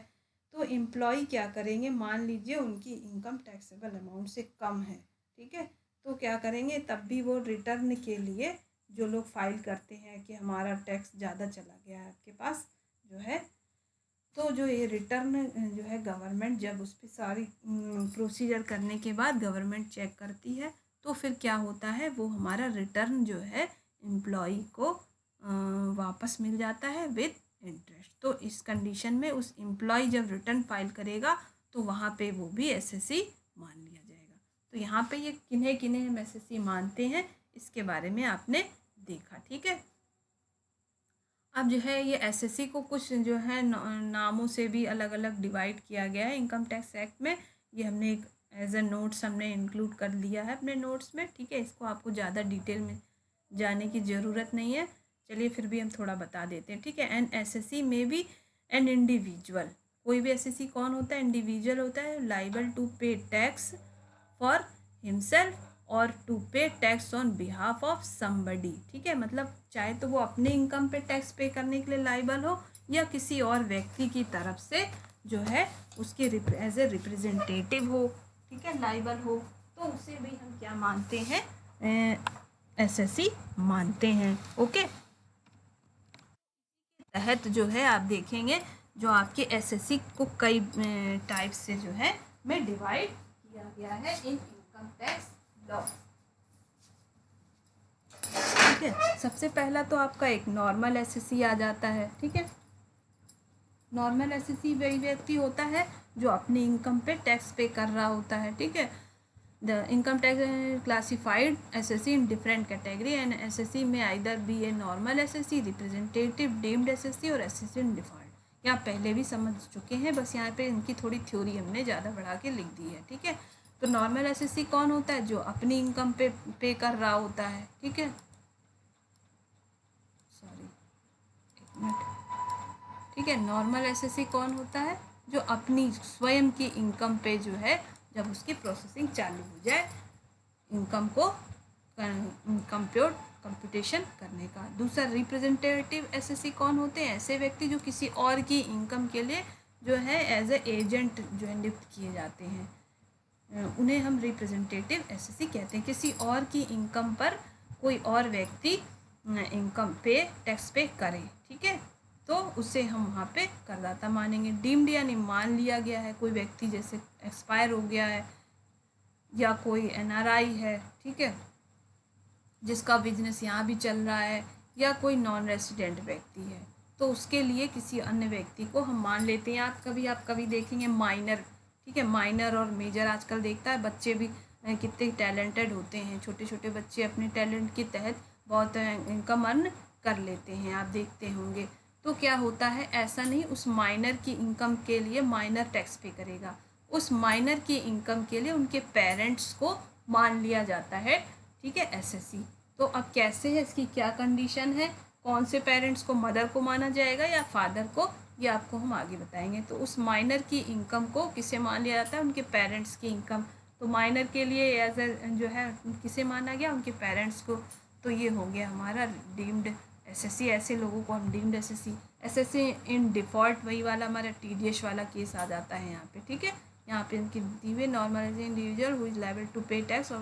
तो एम्प्लॉय क्या करेंगे, मान लीजिए उनकी इनकम टैक्सेबल अमाउंट से कम है, ठीक है, तो क्या करेंगे, तब भी वो रिटर्न के लिए जो लोग फाइल करते हैं कि हमारा टैक्स ज़्यादा चला गया है आपके पास जो है, तो जो ये रिटर्न जो है गवर्नमेंट जब उस पर सारी प्रोसीजर करने के बाद गवर्नमेंट चेक करती है, तो फिर क्या होता है, वो हमारा रिटर्न जो है एम्प्लॉय को वापस मिल जाता है विद इंटरेस्ट। तो इस कंडीशन में उस एम्प्लॉय जब रिटर्न फाइल करेगा तो वहाँ पे वो भी एसएससी मान लिया जाएगा। तो यहाँ पे ये किन्हें किन्हें हम एसएससी मानते हैं इसके बारे में आपने देखा, ठीक है। अब जो है ये एसएससी को कुछ जो है नामों से भी अलग अलग डिवाइड किया गया है इनकम टैक्स एक्ट में, ये हमने एक एज ए नोट्स हमने इंक्लूड कर लिया है अपने नोट्स में, ठीक है, इसको आपको ज़्यादा डिटेल में जाने की ज़रूरत नहीं है, चलिए फिर भी हम थोड़ा बता देते हैं, ठीक है। एन एसएससी में भी एन इंडिविजुअल, कोई भी एसएससी कौन होता है, इंडिविजुअल होता है, liable to pay tax for himself और to pay tax on behalf of somebody, ठीक है, मतलब चाहे तो वो अपने इनकम पे टैक्स पे करने के लिए लाइबल हो या किसी और व्यक्ति की तरफ से जो है उसके एज ए रिप्रेजेंटेटिव हो, ठीक है, लाइबल हो, तो उसे भी हम क्या मानते हैं, एसएससी मानते हैं, ओके। तहत जो है आप देखेंगे जो आपके एसएससी को कई टाइप से जो है में डिवाइड किया गया है इन इनकम टैक्स लॉ, ठीक है। सबसे पहला तो आपका एक नॉर्मल एसएससी आ जाता है, ठीक है। नॉर्मल एसएससी वही व्यक्ति होता है जो अपनी इनकम पे टैक्स पे कर रहा होता है, ठीक है। The income tax classified assessee in different category and assessee में either be a normal assessee, representative, deemed assessee or assessee in default. यहाँ पहले भी समझ चुके हैं, बस यहाँ पे इनकी थोड़ी थ्योरी हमने ज़्यादा बढ़ा के लिख दी है, ठीक है। तो नॉर्मल एसएससी कौन होता है, जो अपनी इनकम पे कर रहा होता है, ठीक है, सॉरी एक मिनट, ठीक है। नॉर्मल एसएससी कौन होता है, जो अपनी स्वयं की इनकम पे जो है जब उसकी प्रोसेसिंग चालू हो जाए इनकम को कंप्यूटेशन करने का। दूसरा रिप्रेजेंटेटिव एसएससी कौन होते हैं, ऐसे व्यक्ति जो किसी और की इनकम के लिए जो है एज ए एजेंट जो है नियुक्त किए जाते हैं, उन्हें हम रिप्रेजेंटेटिव एसएससी कहते हैं। किसी और की इनकम पर कोई और व्यक्ति इनकम पे टैक्स पे करे, ठीक है, तो उसे हम वहाँ पे करदाता मानेंगे। डीम्ड यानी मान लिया गया है, कोई व्यक्ति जैसे एक्सपायर हो गया है या कोई एनआरआई है, ठीक है, जिसका बिजनेस यहाँ भी चल रहा है, या कोई नॉन रेसिडेंट व्यक्ति है, तो उसके लिए किसी अन्य व्यक्ति को हम मान लेते हैं। आप कभी देखेंगे माइनर, ठीक है, माइनर और मेजर आजकल देखता है, बच्चे भी कितने टैलेंटेड होते हैं, छोटे छोटे बच्चे अपने टैलेंट के तहत बहुत इनकम अर्न कर लेते हैं, आप देखते होंगे। तो क्या होता है, ऐसा नहीं उस माइनर की इनकम के लिए माइनर टैक्स पे करेगा, उस माइनर की इनकम के लिए उनके पेरेंट्स को मान लिया जाता है, ठीक है, एसएससी। तो अब कैसे है, इसकी क्या कंडीशन है, कौन से पेरेंट्स को, मदर को माना जाएगा या फादर को, ये आपको हम आगे बताएंगे। तो उस माइनर की इनकम को किसे मान लिया जाता है, उनके पेरेंट्स की इनकम। तो माइनर के लिए एज ए जो है किसे माना गया, उनके पेरेंट्स को। तो ये हो गया हमारा डीम्ड एसएससी, ऐसे लोगों को हम डीम्ड एसएससी इन डिफ़ॉल्ट, वही वाला हमारा टीडीएस वाला केस आ जाता है यहाँ पे, ठीक है। यहाँ पे इनकी दी हुई normal individual who is liable to pay tax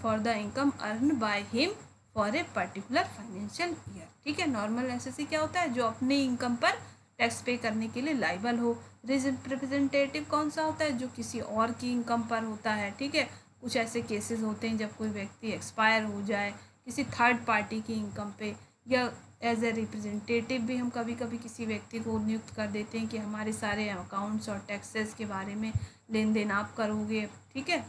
for the income earn by him for a particular financial year, ठीक है। नॉर्मल एसएससी क्या होता है, जो अपनी इनकम पर टैक्स पे करने के लिए लाइबल हो। रिप्रेजेंटेटिव कौन सा होता है, जो किसी और की इनकम पर होता है, ठीक है, कुछ ऐसे केसेस होते हैं जब कोई व्यक्ति एक्सपायर हो जाए किसी थर्ड पार्टी की इनकम पे, या एज ए रिप्रेजेंटेटिव भी हम कभी कभी किसी व्यक्ति को नियुक्त कर देते हैं कि हमारे सारे अकाउंट्स और टैक्सेस के बारे में लेन देन आप करोगे, ठीक है।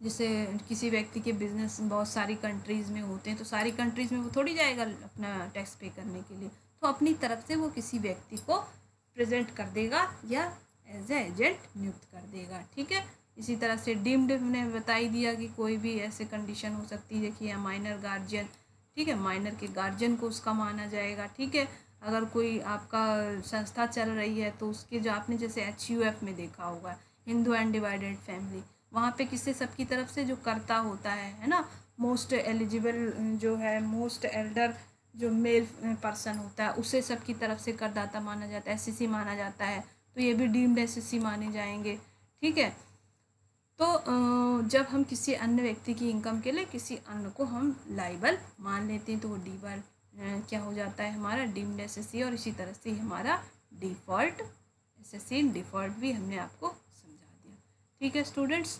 जैसे किसी व्यक्ति के बिजनेस बहुत सारी कंट्रीज़ में होते हैं, तो सारी कंट्रीज़ में वो थोड़ी जाएगा अपना टैक्स पे करने के लिए, तो अपनी तरफ से वो किसी व्यक्ति को प्रेजेंट कर देगा या एज ए एजेंट नियुक्त कर देगा, ठीक है। इसी तरह से डीम्ड ने बता ही दिया कि कोई भी ऐसे कंडीशन हो सकती है कि माइनर गार्जियन, ठीक है, माइनर के गार्जियन को उसका माना जाएगा, ठीक है। अगर कोई आपका संस्था चल रही है तो उसके जो आपने जैसे HUF में देखा होगा, हिंदू अनडिवाइडेड फैमिली, वहाँ पे किसी सबकी तरफ से जो कर्ता होता है ना, मोस्ट एलिजिबल जो है, मोस्ट एल्डर जो मेल पर्सन होता है, उसे सबकी तरफ से करदाता माना जाता है, SCC माना जाता है, तो ये भी डीम्ड SCC माने जाएंगे, ठीक है। तो जब हम किसी अन्य व्यक्ति की इनकम के लिए किसी अन्य को हम लाइबल मान लेते हैं तो वो डीबल क्या हो जाता है हमारा डीम्ड SSC, और इसी तरह से हमारा डिफ़ॉल्ट SSC डिफ़ॉल्ट भी हमने आपको समझा दिया, ठीक है स्टूडेंट्स।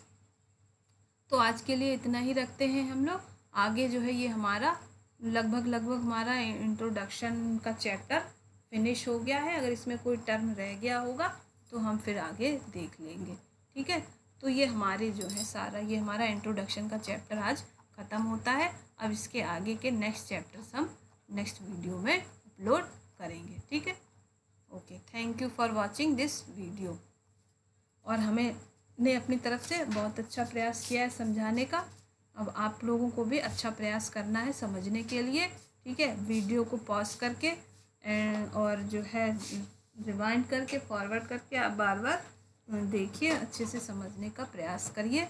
तो आज के लिए इतना ही रखते हैं हम लोग। आगे जो है ये हमारा लगभग हमारा इंट्रोडक्शन का चैप्टर फिनिश हो गया है। अगर इसमें कोई टर्म रह गया होगा तो हम फिर आगे देख लेंगे, ठीक है। तो ये हमारे जो है सारा ये हमारा इंट्रोडक्शन का चैप्टर आज ख़त्म होता है। अब इसके आगे के नेक्स्ट चैप्टर्स हम नेक्स्ट वीडियो में अपलोड करेंगे, ठीक है। Okay, thank you for watching this video. और हमें ने अपनी तरफ से बहुत अच्छा प्रयास किया है समझाने का। अब आप लोगों को भी अच्छा प्रयास करना है समझने के लिए, ठीक है। वीडियो को पॉज करके और जो है रिवाइंड करके फॉरवर्ड करके आप बार बार देखिए, अच्छे से समझने का प्रयास करिए।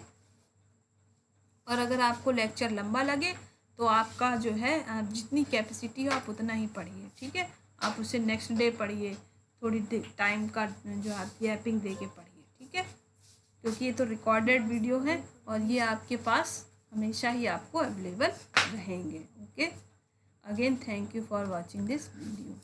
और अगर आपको लेक्चर लंबा लगे तो आपका जो है आप जितनी कैपेसिटी हो आप उतना ही पढ़िए, ठीक है। आप उसे नेक्स्ट डे पढ़िए, थोड़ी टाइम का जो आप गैपिंग दे के पढ़िए, ठीक है। क्योंकि ये तो रिकॉर्डेड वीडियो है और ये आपके पास हमेशा ही आपको अवेलेबल रहेंगे। Okay, again thank you for watching this video.